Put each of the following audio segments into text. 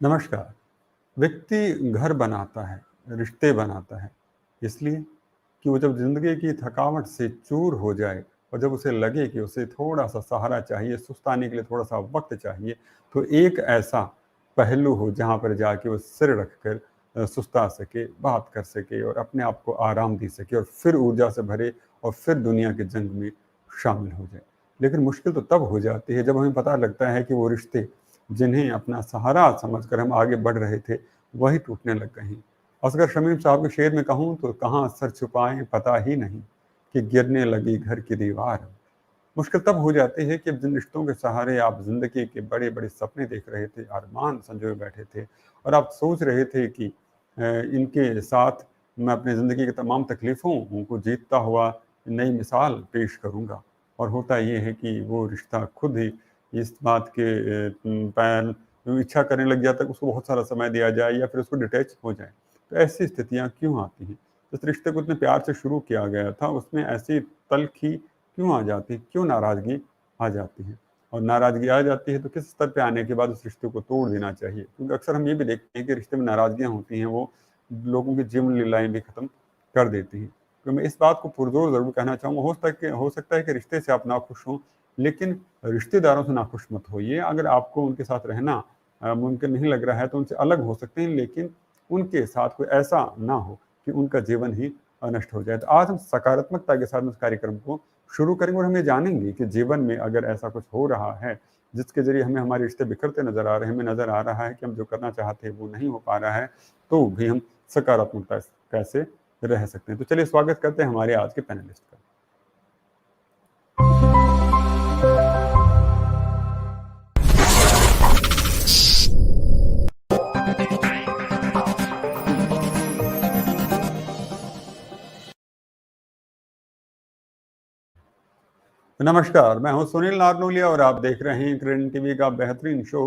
नमस्कार। व्यक्ति घर बनाता है, रिश्ते बनाता है, इसलिए कि वो जब ज़िंदगी की थकावट से चूर हो जाए और जब उसे लगे कि उसे थोड़ा-सा सहारा चाहिए, सुस्ताने के लिए थोड़ा-सा वक़्त चाहिए, तो एक ऐसा पहलू हो जहाँ पर जाके वो सिर रखकर सुस्ता सके, बात कर सके और अपने आप को आराम दे सके और फिर ऊर्जा से भरे और फिर दुनिया के जंग में शामिल हो जाए। लेकिन मुश्किल तो तब हो जाती है जब हमें पता लगता है कि वो रिश्ते जिन्हें अपना सहारा समझकर हम आगे बढ़ रहे थे, वही टूटने लग गए हैं। असगर शमीम साहब के शेर में कहूँ तो कहाँ सर छुपाएँ पता ही नहीं, कि गिरने लगी घर की दीवार। मुश्किल तब हो जाती है कि जिन रिश्तों के सहारे आप ज़िंदगी के बड़े-बड़े सपने देख रहे थे, अरमान संजोए बैठे थे और आप सोच रहे थे कि इनके साथ मैं अपनी ज़िंदगी की तमाम तकलीफ़ों को जीतता हुआ नई मिसाल पेश करूँगा। और होता ये है कि वो रिश्ता खुद ही इस बात के इच्छा करने लग जाता है कि उसको बहुत सारा समय दिया जाए या फिर उसको डिटैच हो जाए। तो ऐसी स्थितियाँ क्यों आती हैं? जिस रिश्ते को इतने प्यार से शुरू किया गया था, उसमें ऐसी तल्ख़ी क्यों आ जाती है? क्यों नाराज़गी आ जाती है? और नाराज़गी आ जाती है तो किस स्तर पे आने के बाद उस रिश्ते को तोड़ देना चाहिए? क्योंकि अक्सर हम ये भी देखते हैं कि रिश्ते में नाराज़गियाँ होती हैं, वो लोगों की जीवन लीलाएँ भी ख़त्म कर देती हैं। तो मैं इस बात को पुरज़ोर ज़रूर कहना चाहूँगा, हो सकता है कि रिश्ते से आप नाखुश हों, लेकिन रिश्तेदारों से नाखुश मत होइए। अगर आपको उनके साथ रहना मुमकिन नहीं लग रहा है, तो उनसे अलग हो सकते हैं, लेकिन उनके साथ कोई ऐसा ना हो कि उनका जीवन ही नष्ट हो जाए। तो आज हम सकारात्मकता के साथ इस कार्यक्रम को शुरू करेंगे और हम ये जानेंगे कि जीवन में अगर ऐसा कुछ हो रहा है, जिसके ज़रिए हमें हमारे रिश्ते बिखरते नज़र आ रहे हैं, हमें नज़र आ रहा है कि हम जो करना चाहते हैं वो नहीं हो पा रहा है, तो भी हम सकारात्मकता से कैसे रह सकते हैं। तो चलिए स्वागत करते हैं हमारे आज के पैनलिस्ट का। नमस्कार, मैं हूँ सुनील नारनूलिया और आप देख रहे हैं ग्रीन टीवी का बेहतरीन शो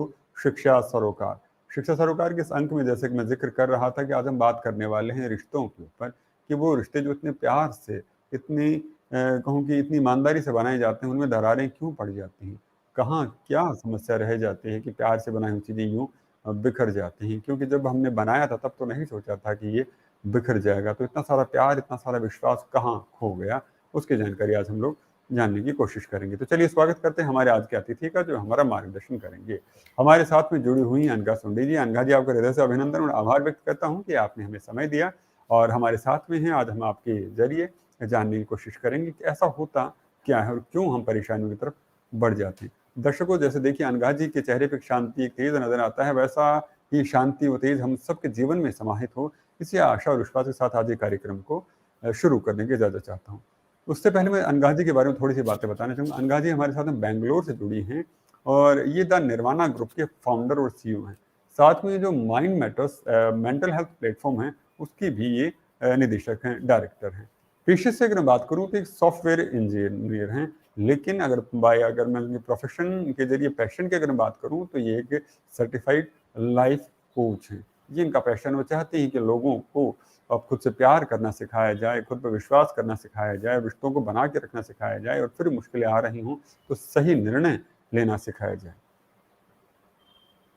शिक्षा सरोकार। शिक्षा सरोकार के इस अंक में जैसे कि मैं ज़िक्र कर रहा था कि आज हम बात करने वाले हैं रिश्तों के ऊपर, कि वो रिश्ते जो इतने प्यार से, इतनी कहूँ कि इतनी ईमानदारी से बनाए जाते हैं, उनमें दरारें क्यों पड़ जाती हैं? कहाँ क्या समस्या रह जाती है कि प्यार से बनाई हुई चीज़ें यूँ बिखर जाती हैं? क्योंकि जब हमने बनाया था तब तो नहीं सोचा था कि ये बिखर जाएगा, तो इतना सारा प्यार, इतना सारा विश्वास कहाँ खो गया? उसकी जानकारी आज हम लोग जानने की कोशिश करेंगे। तो चलिए स्वागत करते हैं हमारे आज के अतिथि का जो हमारा मार्गदर्शन करेंगे। हमारे साथ में जुड़ी हुई हैं अनघा सुंडी जी। अनघा जी, आपका हृदय से अभिनंदन और आभार व्यक्त करता हूँ कि आपने हमें समय दिया और हमारे साथ में हैं। आज हम आपके ज़रिए जानने की कोशिश करेंगे कि ऐसा होता क्या है और क्यों हम परेशानियों की तरफ बढ़ जाते हैं। दर्शकों, जैसे देखिए अनघा जी के चेहरे पे एक शांति, एक तेज नज़र आता है, वैसा ही शांति व तेज हम सबके जीवन में समाहित हो, इसी आशा और विश्वास के साथ आज ये कार्यक्रम को शुरू करने की इजाज़त चाहता हूँ। उससे पहले मैं अनघा जी के बारे में थोड़ी-सी बातें बताना चाहूँगा। अनघा जी हमारे साथ में बैंगलोर से जुड़ी हैं और ये द निर्वाणा ग्रुप के फाउंडर और सीईओ हैं। साथ में जो mind matters mental health platform है, उसकी भी ये निदेशक हैं, डायरेक्टर हैं। पेशे से अगर मैं बात करूँ तो एक सॉफ्टवेयर इंजीनियर हैं, लेकिन अगर मैं उनके प्रोफ़ेशन के ज़रिए पैशन की अगर मैं बात करूँ तो ये एक सर्टिफ़ाइड लाइफ़ कोच हैं। ये इनका पैशन, वो चाहते हैं कि लोगों को अब खुद से प्यार करना सिखाया जाए, खुद पे विश्वास करना सिखाया जाए, रिश्तों को बना के रखना सिखाया जाए और फिर मुश्किलें आ रही हों, तो सही निर्णय लेना सिखाया जाए।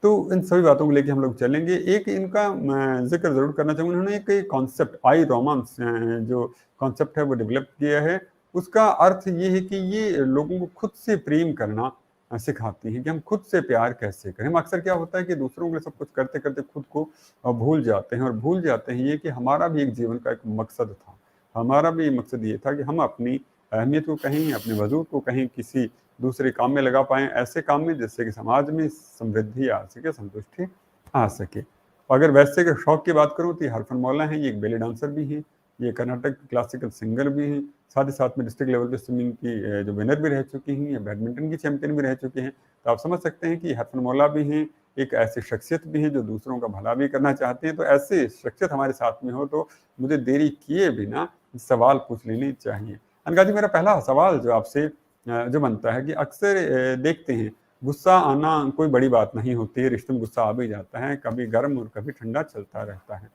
तो इन सभी बातों को लेके हम लोग चलेंगे। एक इनका मैं ज़िक्र ज़रूर करना चाहूँगा, उन्होंने एक कॉन्सेप्ट आई रोमांस जो कॉन्सेप्ट है वो डेवलप किया है। उसका अर्थ ये है कि ये लोगों को खुद से प्रेम करना सिखाती हैं कि हम खुद से प्यार कैसे करें। हम अक्सर क्या होता है कि दूसरों के लिए सब कुछ करते-करते खुद को भूल जाते हैं और भूल जाते हैं ये कि हमारा भी एक जीवन का एक मकसद था। हमारा भी मकसद ये था कि हम अपनी अहमियत को कहीं, अपने वजूद को कहीं किसी दूसरे काम में लगा पाएँ, ऐसे काम में जिससे कि समाज में समृद्धि आ सके, संतुष्टि आ सके। अगर वैसे के शौक की बात करूँ तो ये हरफनमौला हैं, ये एक बेली डांसर भी हैं, ये कर्नाटक क्लासिकल सिंगर भी हैं, साथ ही साथ में डिस्ट्रिक्ट लेवल पे स्विमिंग की जो विनर भी रह चुकी हैं, ये बैडमिंटन की चैंपियन भी रह चुके हैं। तो आप समझ सकते हैं कि हरफनमौला भी हैं, एक ऐसी शख्सियत भी हैं जो दूसरों का भला भी करना चाहते हैं। तो ऐसे शख्सियत हमारे साथ में हो तो मुझे देरी किए बिना सवाल पूछ लेने चाहिए। अनघा जी, मेरा पहला सवाल जो आपसे जो बनता है कि अक्सर देखते हैं गुस्सा आना कोई बड़ी बात नहीं होती है, रिश्ते में गुस्सा आ भी जाता है, कभी गर्म और कभी ठंडा चलता रहता है।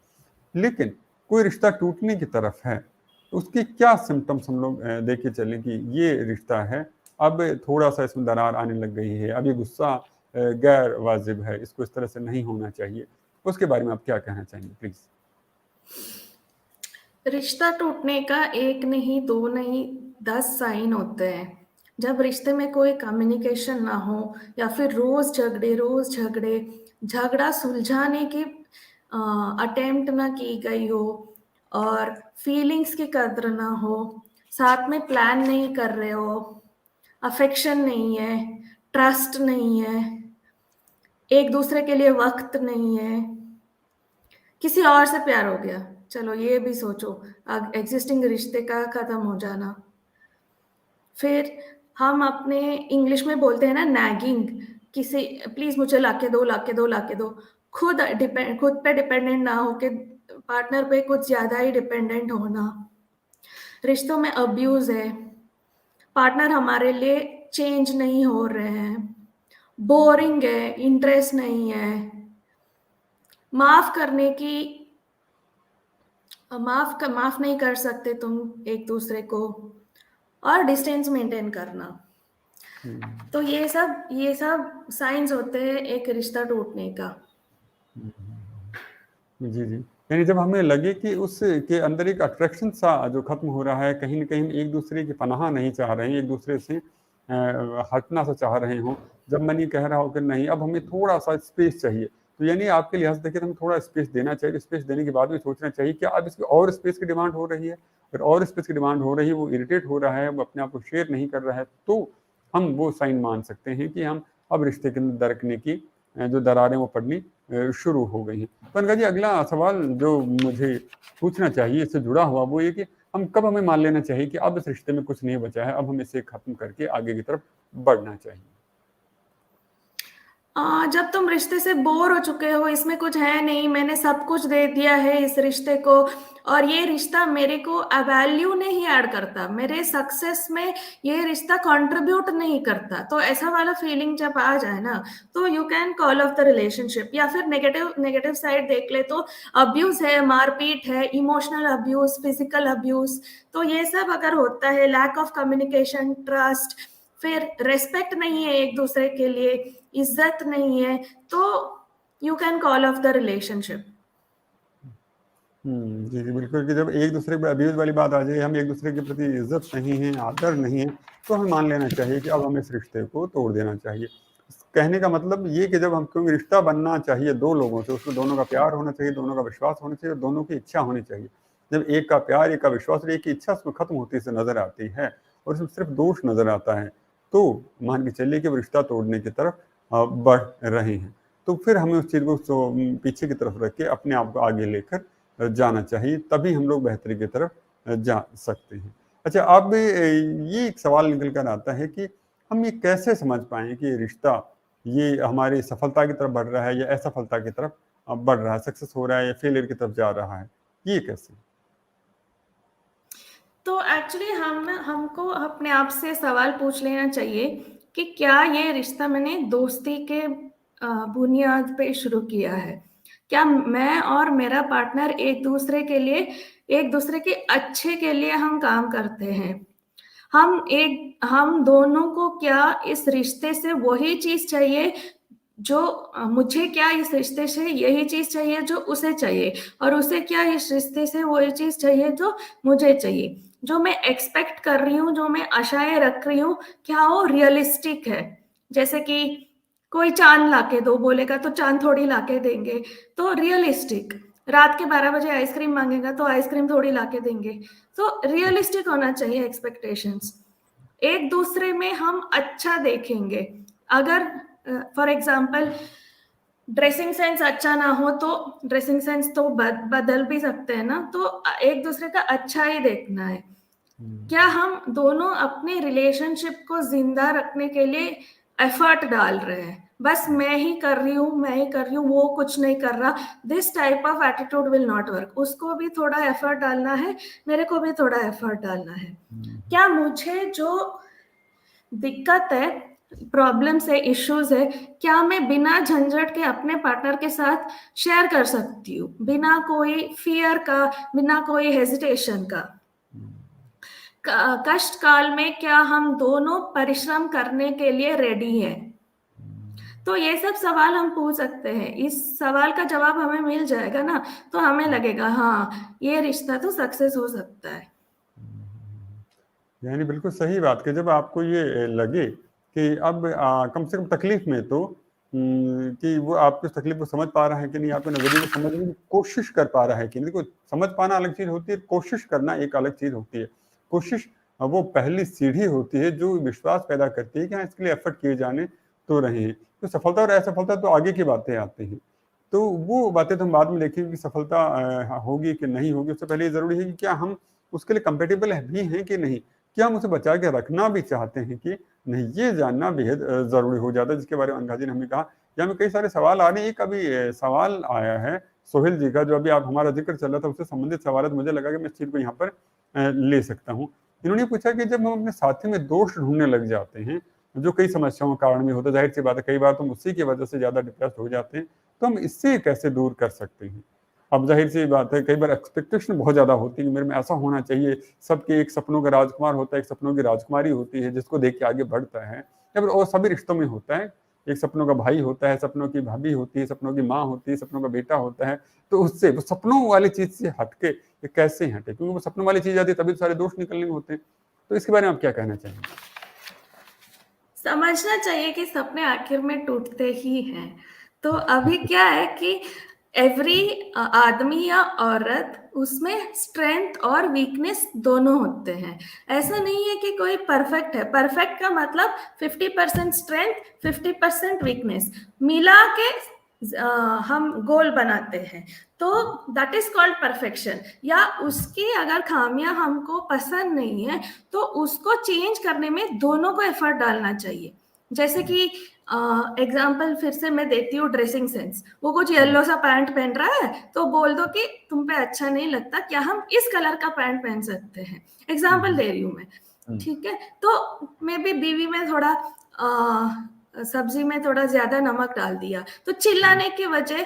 लेकिन कोई रिश्ता टूटने की तरफ है, तो उसके क्या सिम्पटम्स हम लोग देख के चलें कि ये रिश्ता है, अब थोड़ा-सा इसमें दरार आने लग गई है, अब ये गुस्सा गैर वाजिब है, इसको इस तरह से नहीं होना चाहिए, उसके बारे में आप क्या कहना चाहेंगे प्लीज? रिश्ता टूटने का एक नहीं, दो नहीं, 10 साइन होते हैं। जब रिश्ते में कोई कम्युनिकेशन ना हो या फिर रोज झगड़े, झगड़ा सुलझाने की अटेम्प्ट ना की गई हो, और फीलिंग्स की कद्र ना हो, साथ में प्लान नहीं कर रहे हो, अफेक्शन नहीं है, ट्रस्ट नहीं है, एक दूसरे के लिए वक्त नहीं है, किसी और से प्यार हो गया, चलो ये भी सोचो, एग्जिस्टिंग रिश्ते का खत्म हो जाना। फिर हम अपने इंग्लिश में बोलते हैं ना नैगिंग, किसी प्लीज मुझे लाके दो, लाके दो, लाके दो। खुद पे डिपेंडेंट ना हो के पार्टनर पे कुछ ज्यादा ही डिपेंडेंट होना। रिश्तों में अब्यूज है, पार्टनर हमारे लिए चेंज नहीं हो रहे हैं, बोरिंग है, इंटरेस्ट नहीं है, माफ करने की माफ नहीं कर सकते तुम एक दूसरे को, और डिस्टेंस मेंटेन करना। तो ये सब साइंस होते हैं एक रिश्ता टूटने का। जी जी, यानी जब हमें लगे कि उसके अंदर एक अट्रैक्शन सा जो खत्म हो रहा है, कहीं ना कहीं हम एक दूसरे की पनाह नहीं चाह रहे हैं, एक दूसरे से हटना सा चाह रहे हों, जब मन ये कह रहा हो कि नहीं अब हमें थोड़ा सा स्पेस चाहिए, तो यानी आपके लिहाज से देखिए तो हमें थोड़ा स्पेस देना चाहिए। स्पेस देने के बाद में सोचना चाहिए कि अब इसकी और स्पेस की डिमांड हो रही है, अगर और स्पेस की डिमांड हो रही है, वो इरिटेट हो रहा है, वो अपने आप को शेयर नहीं कर रहा है, तो हम वो साइन मान सकते हैं कि हम अब रिश्ते के अंदर दरकने की जो दरारें वो पड़नी शुरू हो गई हैं। तो अनका जी, अगला सवाल जो मुझे पूछना चाहिए इससे जुड़ा हुआ वो ये कि हम कब हमें मान लेना चाहिए कि अब इस रिश्ते में कुछ नहीं बचा है, अब हमें इसे खत्म करके आगे की तरफ बढ़ना चाहिए? जब तुम रिश्ते से बोर हो चुके हो, इसमें कुछ है नहीं, मैंने सब कुछ दे दिया है इस रिश्ते को, और ये रिश्ता मेरे को वैल्यू नहीं ऐड करता, मेरे सक्सेस में ये रिश्ता कंट्रीब्यूट नहीं करता, तो ऐसा वाला फीलिंग जब आ जाए ना, तो you can call off the relationship. या फिर नेगेटिव साइड देख ले तो अब्यूज है, मारपीट है, इमोशनल अब्यूज, फिजिकल अब्यूज, तो ये सब अगर होता है, लैक ऑफ कम्युनिकेशन, ट्रस्ट, फिर रेस्पेक्ट नहीं है एक दूसरे के लिए, इज्जत नहीं है, तो you can call off the relationship. जी जी, बिल्कुल, कि जब एक दूसरे पर अब्यूज वाली बात आ जाए, हम एक दूसरे के प्रति इज्जत नहीं है, आदर नहीं है, तो हमें मान लेना चाहिए कि अब हमें इस रिश्ते को तोड़ देना चाहिए। कहने का मतलब ये कि जब हम, क्योंकि रिश्ता बनना चाहिए दो लोगों से, उसमें दोनों का प्यार होना चाहिए, दोनों का विश्वास होना चाहिए और दोनों की इच्छा होनी चाहिए। जब एक का प्यार, एक का विश्वास और एक की इच्छा उसमें खत्म होती से नजर आती है और उसमें सिर्फ दोष नजर आता है, तो मान के चलिए कि वो रिश्ता तोड़ने की तरफ बढ़ रहे हैं। तो फिर हमें उस चीज़ को पीछे की तरफ रख के अपने आप को आगे लेकर जाना चाहिए, तभी हम लोग बेहतरी की तरफ जा सकते हैं। अच्छा, अब ये एक सवाल निकल कर आता है कि हम ये कैसे समझ पाएँ कि रिश्ता ये हमारी सफलता की तरफ बढ़ रहा है या असफलता की तरफ बढ़ रहा है, सक्सेस हो रहा है या फेलियर की तरफ जा रहा है, ये कैसे? तो एक्चुअली हमको अपने आप से सवाल पूछ लेना चाहिए कि क्या ये रिश्ता मैंने दोस्ती के बुनियाद पे शुरू किया है, क्या मैं और मेरा पार्टनर एक दूसरे के अच्छे के लिए हम काम करते हैं, हम दोनों को क्या इस रिश्ते से वही चीज चाहिए जो मुझे क्या इस रिश्ते से यही चीज चाहिए जो उसे चाहिए, और उसे क्या इस रिश्ते से वही चीज चाहिए जो मुझे चाहिए, जो मैं एक्सपेक्ट कर रही हूँ, जो मैं आशाएं रख रही हूँ, क्या वो रियलिस्टिक है। जैसे कि कोई चांद लाके दो बोलेगा तो चांद थोड़ी लाके देंगे, तो रियलिस्टिक। रात के 12 बजे आइसक्रीम मांगेगा तो आइसक्रीम थोड़ी लाके देंगे, तो रियलिस्टिक होना चाहिए एक्सपेक्टेशंस। एक दूसरे में हम अच्छा देखेंगे। अगर फॉर एग्जाम्पल ड्रेसिंग सेंस अच्छा ना हो, तो ड्रेसिंग सेंस तो बदल भी सकते हैं ना, तो एक दूसरे का अच्छा ही देखना है। क्या हम दोनों अपने रिलेशनशिप को जिंदा रखने के लिए एफर्ट डाल रहे हैं, बस मैं ही कर रही हूँ, मैं ही कर रही हूँ, वो कुछ नहीं कर रहा, this type of attitude will not work. उसको भी थोड़ा एफर्ट डालना है, मेरे को भी थोड़ा एफर्ट डालना है। क्या मुझे जो दिक्कत है, प्रॉब्लम्स है, इश्यूज है, क्या मैं बिना झंझट के अपने पार्टनर के साथ शेयर कर सकती हूँ, बिना कोई फियर का, बिना कोई हेजिटेशन का। कष्ट काल में क्या हम दोनों परिश्रम करने के लिए रेडी हैं। तो ये सब सवाल हम पूछ सकते हैं। इस सवाल का जवाब हमें मिल जाएगा ना, तो हमें लगेगा हाँ ये रिश्ता तो सक्सेस हो सकता है। यानी बिल्कुल सही बात कि जब आपको ये लगे कि अब कम से कम तकलीफ में तो कि वो आपकी तकलीफ को समझ पा रहा है कि नहीं, आपके नजरिए को समझने की कोशिश कर पा रहा है कि नहीं। देखो, समझ पाना अलग चीज होती है, कोशिश करना एक अलग चीज होती है। कोशिश वो पहली सीढ़ी होती है जो विश्वास पैदा करती है कि हाँ, इसके लिए एफर्ट किए जाने तो रहे हैं। तो सफलता और असफलता तो आगे की बातें आती हैं, तो वो बातें तो हम बाद में देखेंगे कि सफलता होगी कि नहीं होगी। उससे पहले ये जरूरी है कि क्या हम उसके लिए कंपेटेबल भी हैं कि नहीं, क्या हम उसे बचा के रखना भी चाहते हैं कि नहीं, ये जानना बेहद जरूरी हो जाता है, जिसके बारे में अनघा जी ने हमें कहा। यहाँ में कई सारे सवाल आ रहे हैं। एक अभी सवाल आया है सोहेल जी का, जो अभी आप हमारा जिक्र चल रहा था, उससे संबंधित सवाल है, तो मुझे लगा कि मैं इस चीज को यहाँ पर ले सकता हूँ। इन्होंने पूछा कि जब हम अपने साथी में दोष ढूंढने लग जाते हैं, जो कई समस्याओं के कारण भी होता है, जाहिर सी बात है कई बार तो हम उसी की वजह से ज्यादा डिप्रेस हो जाते हैं, तो हम इससे कैसे दूर कर सकते हैं। अब जाहिर सी बात है कई बार एक्सपेक्टेशन बहुत ज्यादा होती है कि मेरे में ऐसा होना चाहिए। सबके एक सपनों का राजकुमार होता है, एक सपनों की राजकुमारी होती है जिसको देख के आगे बढ़ता है। या फिर और सभी रिश्तों में होता है, एक सपनों का भाई होता है, सपनों की भाभी होती है, सपनों की माँ होती है, सपनों का बेटा होता है। तो उससे वो सपनों वाली चीज से हटके ये कैसे हटे, क्योंकि वो सपनों वाली चीज आती है तभी तो सारे दोष निकलने होते हैं। तो इसके बारे में आप क्या कहना चाहेंगे? समझना चाहिए कि सपने आखिर में टूटते ही हैं। तो अभी क्या है कि एवरी आदमी या औरत उसमें स्ट्रेंथ और वीकनेस दोनों होते हैं। ऐसा नहीं है कि कोई परफेक्ट है। परफेक्ट का मतलब 50% स्ट्रेंथ 50% वीकनेस मिला के हम गोल बनाते हैं, तो दैट इज कॉल्ड परफेक्शन। या उसकी अगर खामियां हमको पसंद नहीं है तो उसको चेंज करने में दोनों को एफर्ट डालना चाहिए। जैसे कि एग्जाम्पल फिर से मैं देती हूँ, ड्रेसिंग सेंस। वो कुछ येलो सा पैंट पहन रहा है तो बोल दो कि तुम पे अच्छा नहीं लगता, क्या हम इस कलर का पैंट पहन सकते हैं। एग्जाम्पल दे रही हूँ मैं, ठीक है। तो मे बी बीवी में थोड़ा सब्जी में थोड़ा ज्यादा नमक डाल दिया, तो चिल्लाने की वजह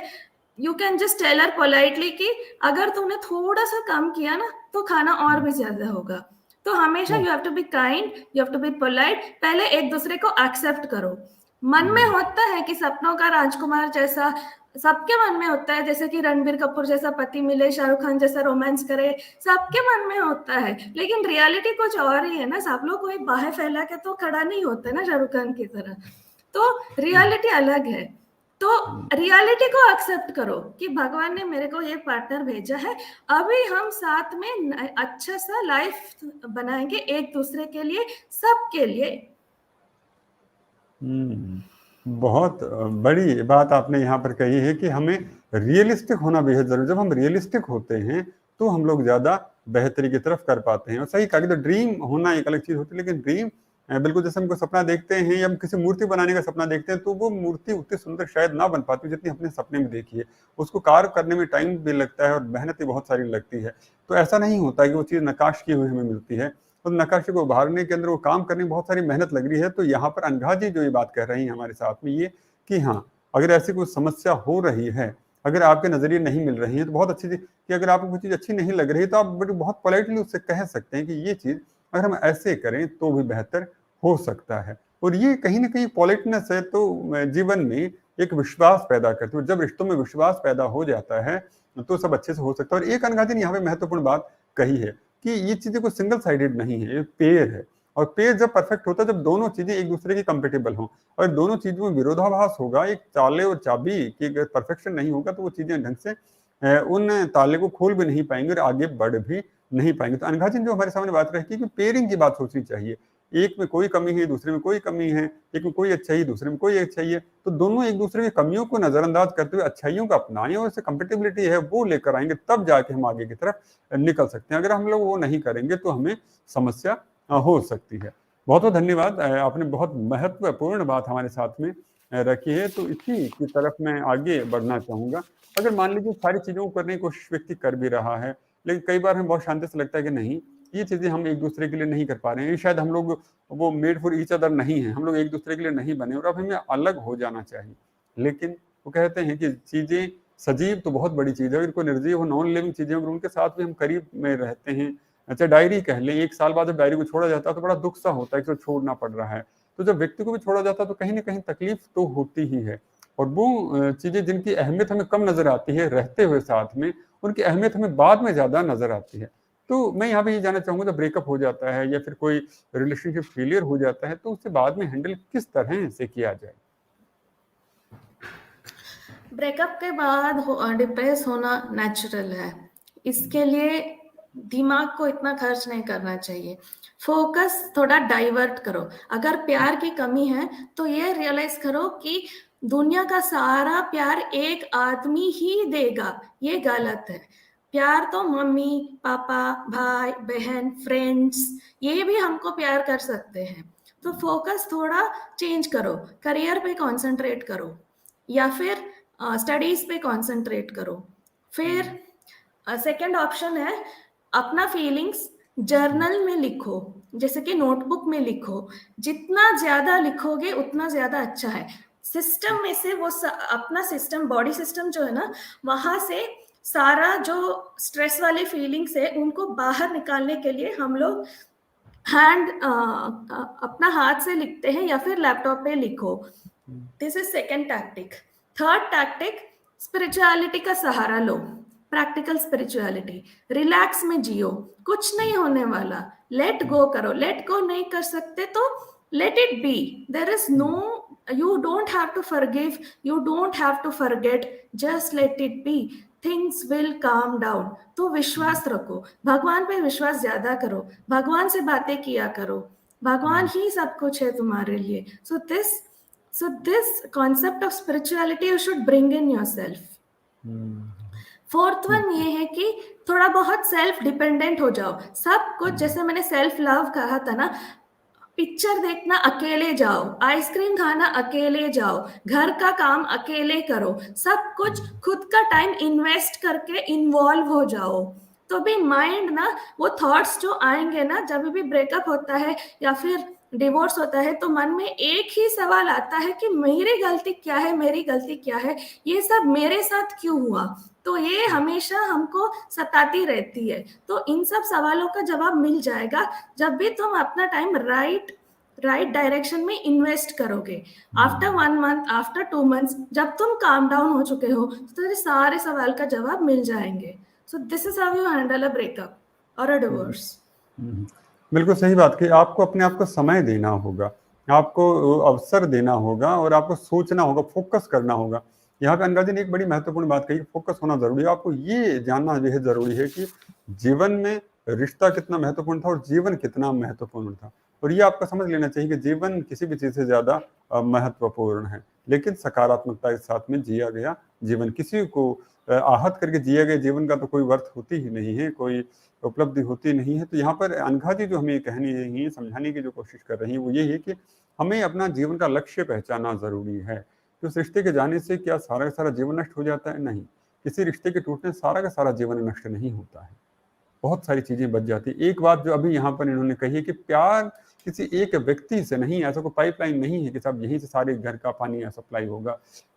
you can just tell her politely कि अगर तुमने थोड़ा सा कम किया ना तो खाना और भी ज्यादा होगा। तो हमेशा you have to be kind, you have to be polite. पहले एक दूसरे को एक्सेप्ट करो। मन में होता है कि सपनों का राजकुमार जैसा सबके मन में होता है, जैसे कि रणबीर कपूर जैसा पति मिले, शाहरुख खान जैसा रोमांस करे, सबके मन में होता है। लेकिन रियलिटी कुछ और ही है ना। सब लोग कोई बाहें फैला के तो खड़ा नहीं होते ना शाहरुख खान की तरह। तो रियलिटी अलग है। तो रियलिटी को एक्सेप्ट करो कि भगवान ने मेरे को ये पार्टनर भेजा है, अभी हम साथ में अच्छा सा लाइफ बनाएंगे एक दूसरे के लिए, सबके लिए। बहुत बड़ी बात आपने यहाँ पर कही है कि हमें रियलिस्टिक होना बेहद जरूरी। जब हम रियलिस्टिक होते हैं तो हम लोग ज्यादा बेहतरी की तरफ कर पाते हैं। और सही कहा कि तो ड्रीम होना एक अलग चीज होती है, लेकिन ड्रीम बिल्कुल जैसे हमको सपना देखते हैं या हम किसी मूर्ति बनाने का सपना देखते हैं, तो वो मूर्ति उतनी सुंदर शायद ना बन पाती जितनी अपने सपने में देखी है। उसको कार्व करने में टाइम भी लगता है और मेहनत भी बहुत सारी लगती है। तो ऐसा नहीं होता कि वो चीज नकाश की हुई हमें मिलती है। उस नक्काशी को उभारने के अंदर वो काम करने में बहुत सारी मेहनत लग रही है। तो यहाँ पर अनघा जी जो ये बात कह रही हैं हमारे साथ में, ये कि हाँ, अगर ऐसी कोई समस्या हो रही है, अगर आपके नजरिए नहीं मिल रही है, तो बहुत अच्छी चीज कि अगर आपको कोई चीज अच्छी नहीं लग रही है तो आप बड़ी बहुत पोलाइटली उससे कह सकते हैं कि ये चीज अगर हम ऐसे करें तो भी बेहतर हो सकता है। और ये कहीं ना कहीं पॉलिटनेस है, तो जीवन में एक विश्वास पैदा करती है। जब रिश्तों में विश्वास पैदा हो जाता है तो सब अच्छे से हो सकता है। और एक अनघा जी ने यहाँ पे महत्वपूर्ण बात कही है कि ये चीजें कोई सिंगल साइडेड नहीं है, ये पेयर है। और पेयर जब परफेक्ट होता है जब दोनों चीजें एक दूसरे की कंपेटेबल हों। और दोनों चीजों में विरोधाभास होगा, एक ताले और चाबी की अगर परफेक्शन नहीं होगा तो वो चीजें ढंग से उन ताले को खोल भी नहीं पाएंगे और आगे बढ़ भी नहीं पाएंगे। तो अनघा जी जो हमारे सामने बात रखी कि पेयरिंग की बात सोचनी चाहिए। एक में कोई कमी है, दूसरे में कोई कमी है, एक में कोई अच्छाई, दूसरे में कोई अच्छाई है, तो दोनों एक दूसरे की कमियों को नजरअंदाज करते हुए अच्छाइयों को अपनाएं और इससे कंपेटेबिलिटी है वो लेकर आएंगे, तब जाके हम आगे की तरफ निकल सकते हैं। अगर हम लोग वो नहीं करेंगे तो हमें समस्या हो सकती है। बहुत बहुत धन्यवाद, आपने बहुत महत्वपूर्ण बात हमारे साथ में रखी है। तो इसी की तरफ मैं आगे बढ़ना चाहूंगा। अगर मान लीजिए सारी चीजों को करने की कोशिश व्यक्ति कर भी रहा है, लेकिन कई बार हमें बहुत शांति से लगता है कि नहीं, ये चीजें हम एक दूसरे के लिए नहीं कर पा रहे हैं, शायद हम लोग वो मेड फॉर ईच अदर नहीं है, हम लोग एक दूसरे के लिए नहीं बने और अब हमें अलग हो जाना चाहिए। लेकिन वो कहते हैं कि चीजें सजीव तो बहुत बड़ी चीज है, अगर कोई निर्जीव हो, नॉन लिविंग चीजें, अगर उनके साथ भी हम करीब में रहते हैं, अच्छा डायरी कह लें, 1 साल बाद जब डायरी को छोड़ा जाता है तो बड़ा दुख सा होता है कि छोड़ना पड़ रहा है। तो जब व्यक्ति को भी छोड़ा जाता है तो कहीं ना कहीं तकलीफ तो होती ही है। और वो चीज़ें जिनकी अहमियत हमें कम नज़र आती है रहते हुए साथ में, उनकी अहमियत हमें बाद में ज़्यादा नज़र आती है। तो मैं यहाँ पे ये जानना चाहूँगा, जब ब्रेकअप हो जाता है या फिर कोई रिलेशनशिप फेलियर हो जाता है तो उससे बाद में हैंडल किस तरह से किया जाए? ब्रेकअप के बाद डिप्रेस होना नेचुरल है। इसके लिए दिमाग को इतना खर्च नहीं करना चाहिए। फोकस थोड़ा डाइवर्ट करो। अगर प्यार की कमी है तो ये रियलाइज करो कि दुनिया का सारा प्यार एक आदमी ही देगा, ये गलत है। प्यार तो मम्मी पापा भाई बहन फ्रेंड्स ये भी हमको प्यार कर सकते हैं। तो फोकस थोड़ा चेंज करो, करियर पे कंसंट्रेट करो या फिर स्टडीज पे कंसंट्रेट करो। फिर सेकंड ऑप्शन है अपना फीलिंग्स जर्नल में लिखो, जैसे कि नोटबुक में लिखो। जितना ज्यादा लिखोगे उतना ज्यादा अच्छा है। सिस्टम में से वो अपना सिस्टम बॉडी सिस्टम जो है ना, वहां से सारा जो स्ट्रेस वाले फीलिंग्स है उनको बाहर निकालने के लिए हम लोग अपना हाथ से लिखते हैं या फिर लैपटॉप पे लिखो। This is second tactic. Third tactic, spirituality का सहारा लो। प्रैक्टिकल स्पिरिचुअलिटी, रिलैक्स में जियो, कुछ नहीं होने वाला, लेट गो करो। लेट गो नहीं कर सकते तो let it be. There is no, you don't have to forgive, you don't have to forget, just let it be. Things will calm down. तो विश्वास रखो, भगवान पे विश्वास ज्यादा करो, भगवान से बातें किया करो, भगवान ही सब कुछ है तुम्हारे लिए। So this concept of spirituality you should bring in yourself. Fourth one ये है कि थोड़ा बहुत सेल्फ डिपेंडेंट हो जाओ। सब कुछ, जैसे मैंने सेल्फ लव कहा था ना, पिक्चर देखना अकेले जाओ, आइसक्रीम खाना अकेले जाओ, घर का काम अकेले करो, सब कुछ खुद का टाइम इन्वेस्ट करके इन्वॉल्व हो जाओ। तो भी माइंड ना, वो थॉट्स जो आएंगे ना, जब भी ब्रेकअप होता है या फिर डिवोर्स होता है तो मन में एक ही सवाल आता है कि मेरी गलती क्या है, मेरी गलती क्या है, ये सब मेरे साथ क्यों हुआ। तो ये हमेशा हमको सताती रहती है। तो इन सब सवालों का जवाब मिल जाएगा जब भी तुम अपना टाइम राइट डायरेक्शन में इन्वेस्ट करोगे। आफ्टर 1 मंथ, आफ्टर 2 मंथ्स, जब तुम काम डाउन हो चुके हो तो तेरे सारे सवाल का जवाब मिल जाएंगे। So this is how you handle a breakup और अ डिवोर्स। बिल्कुल सही बात की। आपको अपने आप को समय देना होगा, आपको अवसर देना होगा और आपको सोचना होगा, फोकस करना होगा। यहाँ पे अनघा जी ने एक बड़ी महत्वपूर्ण बात कही, फोकस होना जरूरी है। आपको ये जानना बेहद जरूरी है कि जीवन में रिश्ता कितना महत्वपूर्ण था और जीवन कितना महत्वपूर्ण था। और ये आपको समझ लेना चाहिए कि जीवन किसी भी चीज से ज्यादा महत्वपूर्ण है, लेकिन सकारात्मकता के साथ में जिया गया जीवन। किसी को आहत करके जिया गया जीवन का तो कोई अर्थ होती ही नहीं है, कोई उपलब्धि होती नहीं है। तो यहाँ पर अनघा जी जो हमें कहनी है, समझाने की जो कोशिश कर रही है, वो ये है कि हमें अपना जीवन का लक्ष्य पहचानना जरूरी है। तो उस रिश्ते के जाने से क्या सारा का सारा जीवन नष्ट हो जाता है? नहीं, किसी रिश्ते के टूटने से सारा का सारा जीवन नष्ट नहीं होता है, बहुत सारी चीजें बच जाती है। एक बात जो अभी यहाँ पर इन्होंने कही है कि प्यार किसी एक व्यक्ति से नहीं, ऐसा कोई पाइपलाइन नहीं है कि सब यहीं से सारे घर का पानी सप्लाई होगा।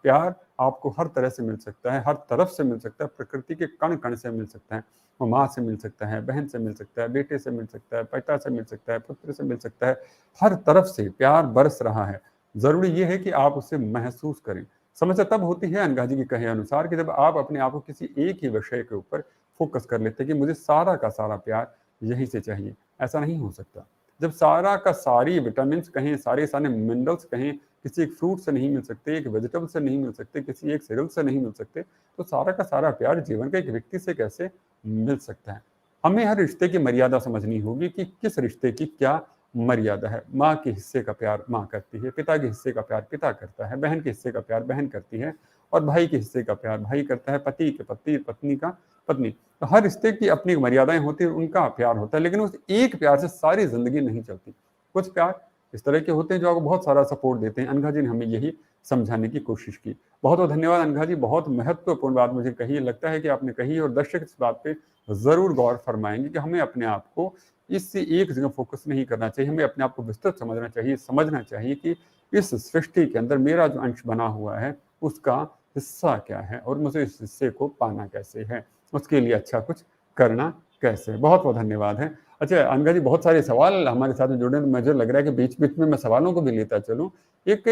प्यार आपको हर तरह से मिल सकता है, हर तरफ से मिल सकता है, प्रकृति के कण कण से मिल सकता है। वो माँ से मिल सकता है, बहन से मिल सकता है, बेटे से मिल सकता है, पिता से मिल सकता है, पुत्र से मिल सकता है। हर तरफ से प्यार बरस रहा है। जरूरी ये है कि आप उसे महसूस करें। समस्या तब होती है अनघा जी के कहे अनुसार कि जब आप अपने आप को किसी एक ही विषय के ऊपर फोकस कर लेते हैं कि मुझे सारा का सारा प्यार यहीं से चाहिए। ऐसा नहीं हो सकता। जब सारा का सारी विटामिन कहें, सारे सारे मिनरल्स कहें, किसी एक फ्रूट से नहीं मिल सकते, एक वेजिटेबल से नहीं मिल सकते, किसी एक सीरियल से नहीं मिल सकते, तो सारा का सारा प्यार जीवन का एक व्यक्ति से कैसे मिल सकता है? हमें हर रिश्ते की मर्यादा समझनी होगी कि किस रिश्ते की क्या मर्यादा है। माँ के हिस्से का प्यार माँ करती है, पिता के हिस्से का प्यार पिता करता है, बहन के हिस्से का प्यार बहन करती है, और भाई के हिस्से का प्यार भाई करता है, पति के पति, पत्नी का पत्नी। तो हर रिश्ते की अपनी मर्यादाएं होती है, उनका प्यार होता है, लेकिन उस एक प्यार से सारी जिंदगी नहीं चलती। कुछ प्यार इस तरह के होते हैं जो आपको बहुत सारा सपोर्ट देते हैं। अनघा जी ने हमें यही समझाने की कोशिश की। बहुत बहुत धन्यवाद अनघा जी, बहुत महत्वपूर्ण बात मुझे कही, लगता है कि आपने कही और दर्शक इस बात पे जरूर गौर फरमाएंगे कि हमें अपने आप को इससे एक जगह फोकस नहीं करना चाहिए। हमें अपने आप को विस्तृत समझना चाहिए, समझना चाहिए कि इस सृष्टि के अंदर मेरा जो अंश बना हुआ है उसका हिस्सा क्या है और मुझे इस हिस्से को पाना कैसे है, उसके लिए अच्छा कुछ करना कैसे। बहुत बहुत धन्यवाद है। अच्छा अनघा जी, बहुत सारे सवाल हमारे साथ में जुड़े हैं, मुझे लग रहा है कि बीच बीच में मैं सवालों को भी लेता चलूं। एक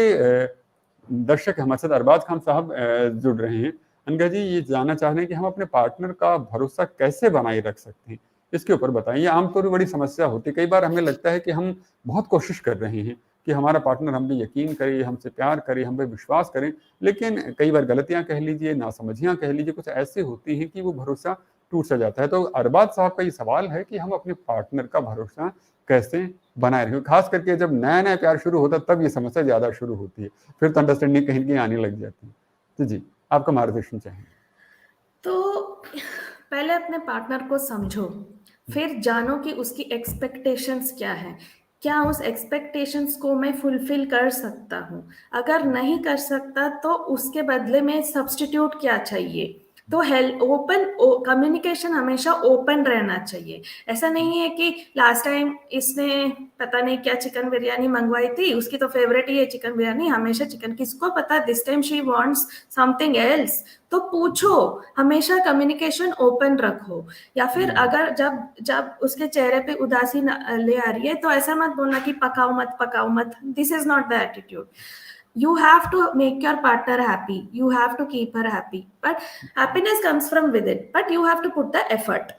दर्शक हमारे साथ अरबाज खान साहब जुड़ रहे हैं। अनघा जी ये जानना चाह रहे हैं कि हम अपने पार्टनर का भरोसा कैसे बनाए रख सकते हैं, इसके ऊपर बताएं। ये आमतौर पर बड़ी समस्या होती है। कई बार हमें लगता है कि हम बहुत कोशिश कर रहे हैं कि हमारा पार्टनर हम पे यकीन करे, हमसे प्यार करे, हम पे विश्वास करें, लेकिन कई बार गलतियां कह लीजिए, नासमझियां कह लीजिए, कुछ ऐसी होती हैं कि वो भरोसा टूट सा जाता है। तो अरबाज साहब का ये सवाल है कि हम अपने पार्टनर का भरोसा कैसे बनाए रखें, खास करके जब नया नया प्यार शुरू होता है तब ये समस्या ज्यादा शुरू होती है, फिर तो अंडरस्टैंडिंग कहीं कहीं आने लग जाती है। तो जी आपका मार्गदर्शन चाहेंगे। तो पहले अपने पार्टनर को समझो, फिर जानो कि उसकी एक्सपेक्टेशंस क्या है, क्या उस एक्सपेक्टेशंस को मैं फुलफिल कर सकता हूँ। अगर नहीं कर सकता तो उसके बदले में सब्स्टिट्यूट क्या चाहिए। तो हेल्प ओपन कम्युनिकेशन हमेशा ओपन रहना चाहिए। ऐसा नहीं है कि लास्ट टाइम इसने पता नहीं क्या चिकन बिरयानी मंगवाई थी, उसकी तो फेवरेट ही है चिकन बिरयानी, हमेशा चिकन, किसको पता this time she wants something else. तो पूछो, हमेशा कम्युनिकेशन ओपन रखो। या फिर अगर जब जब उसके चेहरे पे उदासी ले आ रही है तो ऐसा मत बोलना कि पकाओ मत पकाओ मत, this is not the attitude. You have to make your partner happy, you have to keep her happy, but happiness comes from within, but you have to put the effort।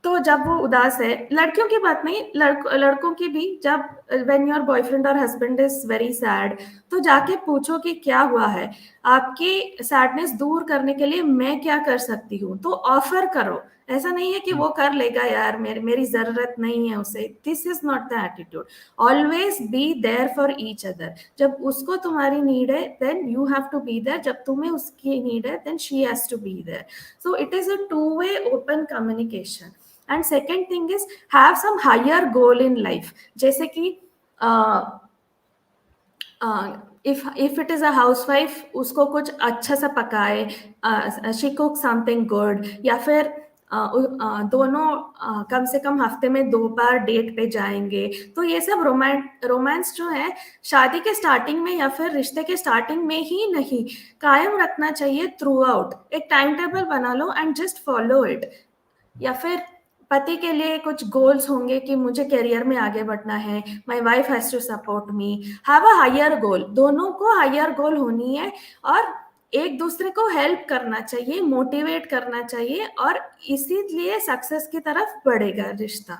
तो जब वो उदास है, लड़कियों की बात नहीं, लड़कों की भी, जब when your boyfriend or husband is very sad, तो जाके पूछो कि क्या हुआ है, आपकी सैडनेस दूर करने के लिए मैं क्या कर सकती हूँ, तो ऑफर करो। ऐसा नहीं है कि वो कर लेगा यार, मेरी जरूरत नहीं है उसे, this is not the attitude. Always be there for each other. जब उसको तुम्हारी नीड है then you have to be there, जब तुम्हें उसकी नीड है then she has to be there. So it is a two way open communication. And second thing is have some higher goal in life. जैसे कि if it is a housewife, उसको कुछ अच्छा सा पकाए, शी कुक समथिंग गुड, या फिर दोनों कम से कम हफ्ते में 2 बार डेट पे जाएंगे। तो ये सब रोमांस जो है शादी के स्टार्टिंग में या फिर रिश्ते के स्टार्टिंग में ही नहीं, कायम रखना चाहिए थ्रू आउट। एक टाइम टेबल बना लो एंड जस्ट फॉलो इट। या फिर पति के लिए कुछ गोल्स होंगे कि मुझे करियर में आगे बढ़ना है, my wife has to support me, have a higher goal. दोनों को हायर गोल होनी है और एक दूसरे को हेल्प करना चाहिए, मोटिवेट करना चाहिए, और इसीलिए सक्सेस की तरफ बढ़ेगा रिश्ता।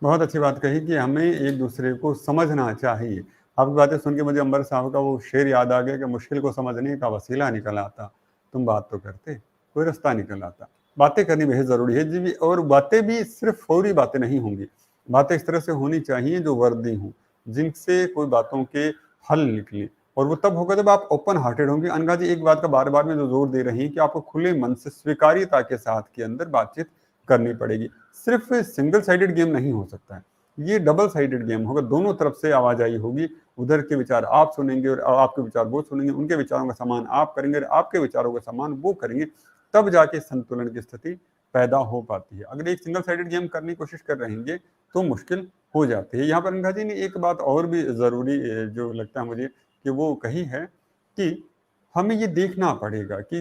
बहुत अच्छी बात कही कि हमें एक दूसरे को समझना चाहिए। आपकी बातें सुन के मुझे अंबर साहब का वो शेर याद आ गया कि मुश्किल को समझने का वसीला निकल आता, तुम बात तो करते कोई रास्ता निकल आता। बातें करनी बेहद ज़रूरी है जी, और बातें भी सिर्फ फौरी बातें नहीं होंगी। बातें इस तरह से होनी चाहिए जो वर्दी हों, जिनसे कोई बातों के हल निकले, और वो तब होगा जब आप ओपन हार्टेड होंगे। अनघा जी एक बात का बार बार में जो जोर दे रही हैं कि आपको खुले मन से स्वीकार्यता के साथ के अंदर बातचीत करनी पड़ेगी। सिर्फ सिंगल साइडेड गेम नहीं हो सकता है, ये डबल साइडेड गेम होगा। दोनों तरफ से आवाजाही होगी, उधर के विचार आप सुनेंगे और आपके विचार वो सुनेंगे, उनके विचारों का सम्मान आप करेंगे और आपके विचारों का सम्मान वो करेंगे, तब जाके संतुलन की स्थिति पैदा हो पाती है। अगर एक सिंगल साइडेड गेम करने की कोशिश कर रहेंगे तो मुश्किल हो जाती है। यहाँ पर अनघा जी ने एक बात और भी जरूरी जो लगता है मुझे कि वो कही है कि हमें ये देखना पड़ेगा कि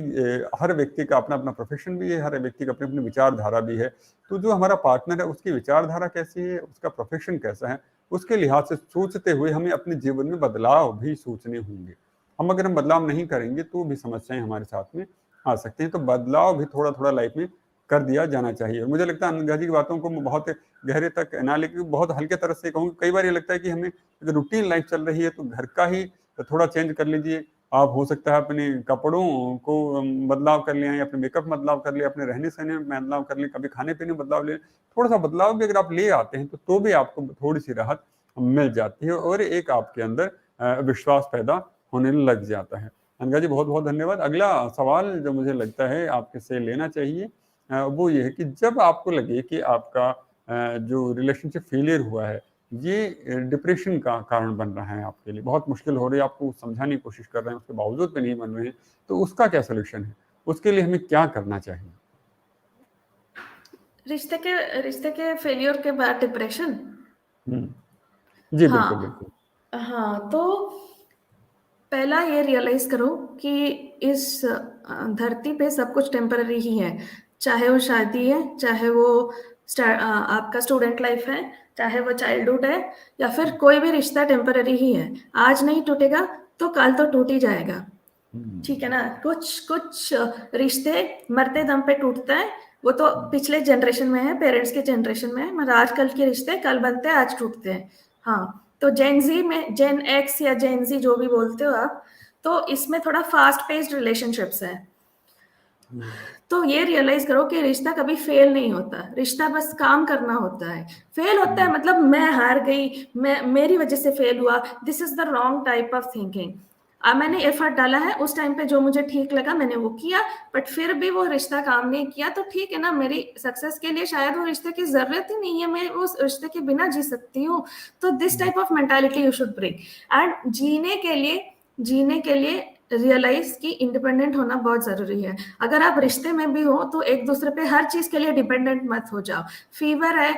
हर व्यक्ति का अपना अपना प्रोफेशन भी है, हर व्यक्ति का अपनी अपनी विचारधारा भी है। तो जो हमारा पार्टनर है उसकी विचारधारा कैसी है, उसका प्रोफेशन कैसा है, उसके लिहाज से सोचते हुए हमें अपने जीवन में बदलाव भी सोचने होंगे। अगर हम बदलाव नहीं करेंगे तो भी समस्याएं हमारे साथ में आ सकती हैं। तो बदलाव भी थोड़ा थोड़ा लाइफ में कर दिया जाना चाहिए। मुझे लगता है अनघा जी की बातों को बहुत गहरे तक ना लेके बहुत हल्के तरह से कहूँ। कई बार ये लगता है कि हमें अगर रूटीन लाइफ चल रही है तो घर का ही थोड़ा चेंज कर लीजिए। आप हो सकता है अपने कपड़ों को बदलाव कर लिया, अपने मेकअप बदलाव कर लिया, अपने रहने सहने में बदलाव कर लिया, कभी खाने पीने में बदलाव ले, थोड़ा सा बदलाव भी अगर आप ले आते हैं तो भी आपको थोड़ी सी राहत मिल जाती है और एक आपके अंदर विश्वास पैदा होने लग जाता है। अनघा जी बहुत बहुत धन्यवाद। अगला सवाल जो मुझे लगता है आपके से लेना चाहिए वो ये है कि जब आपको लगे कि आपका जो रिलेशनशिप फेलियर हुआ है ये डिप्रेशन का कारण बन रहा है, आपके लिए बहुत मुश्किल हो रही है, आपको समझाने की कोशिश कर रहे हैं, उसके बावजूद भी नहीं बन रहे हैं, तो उसका क्या सोल्यूशन है, उसके लिए हमें क्या करना चाहिए? रिश्ते के फेलियर के बाद डिप्रेशन। जी बिल्कुल हाँ, बिल्कुल। हाँ। तो पहला ये रियलाइज करो कि इस धरती पे सब कुछ टेम्पररी ही है। चाहे वो शादी है, चाहे वो आपका स्टूडेंट लाइफ है, चाहे वो चाइल्डहुड है, या फिर कोई भी रिश्ता टेम्पररी ही है, आज नहीं टूटेगा तो कल तो टूट ही जाएगा, ठीक है ना। कुछ कुछ रिश्ते मरते दम पे टूटते हैं, वो तो पिछले जनरेशन में है, पेरेंट्स के जनरेशन में है, मगर आजकल के रिश्ते कल बनते हैं आज टूटते हैं। हाँ, तो जेन जी में, जेन एक्स या जेन जी जो भी बोलते हो आप, तो इसमें थोड़ा फास्ट पेस्ड रिलेशनशिप्स है। तो ये रियलाइज करो कि रिश्ता कभी फेल नहीं होता, रिश्ता बस काम करना होता है। फेल होता है मतलब मैं हार गई, मैं मेरी वजह से फेल हुआ, this is the wrong type of thinking. मैंने एफर्ट डाला है, उस टाइम पे जो मुझे ठीक लगा मैंने वो किया, बट फिर भी वो रिश्ता काम नहीं किया, तो ठीक है ना, मेरी सक्सेस के लिए शायद वो रिश्ते की जरूरत ही नहीं है, मैं उस रिश्ते के बिना जी सकती हूँ। तो this type of mentality you should bring. And जीने के लिए रियलाइज कि इंडिपेंडेंट होना बहुत जरूरी है। अगर आप रिश्ते में भी हो तो एक दूसरे पे हर चीज के लिए डिपेंडेंट मत हो जाओ। फीवर है,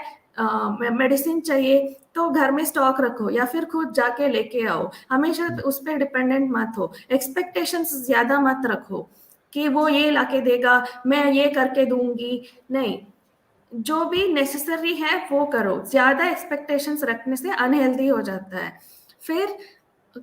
मेडिसिन चाहिए तो घर में स्टॉक रखो या फिर खुद जाके लेके आओ, हमेशा उस पर डिपेंडेंट मत हो। एक्सपेक्टेशंस ज्यादा मत रखो कि वो ये लाके देगा, मैं ये करके दूंगी, नहीं, जो भी नेसेसरी है वो करो। ज्यादा एक्सपेक्टेशंस रखने से अनहेल्दी हो जाता है। फिर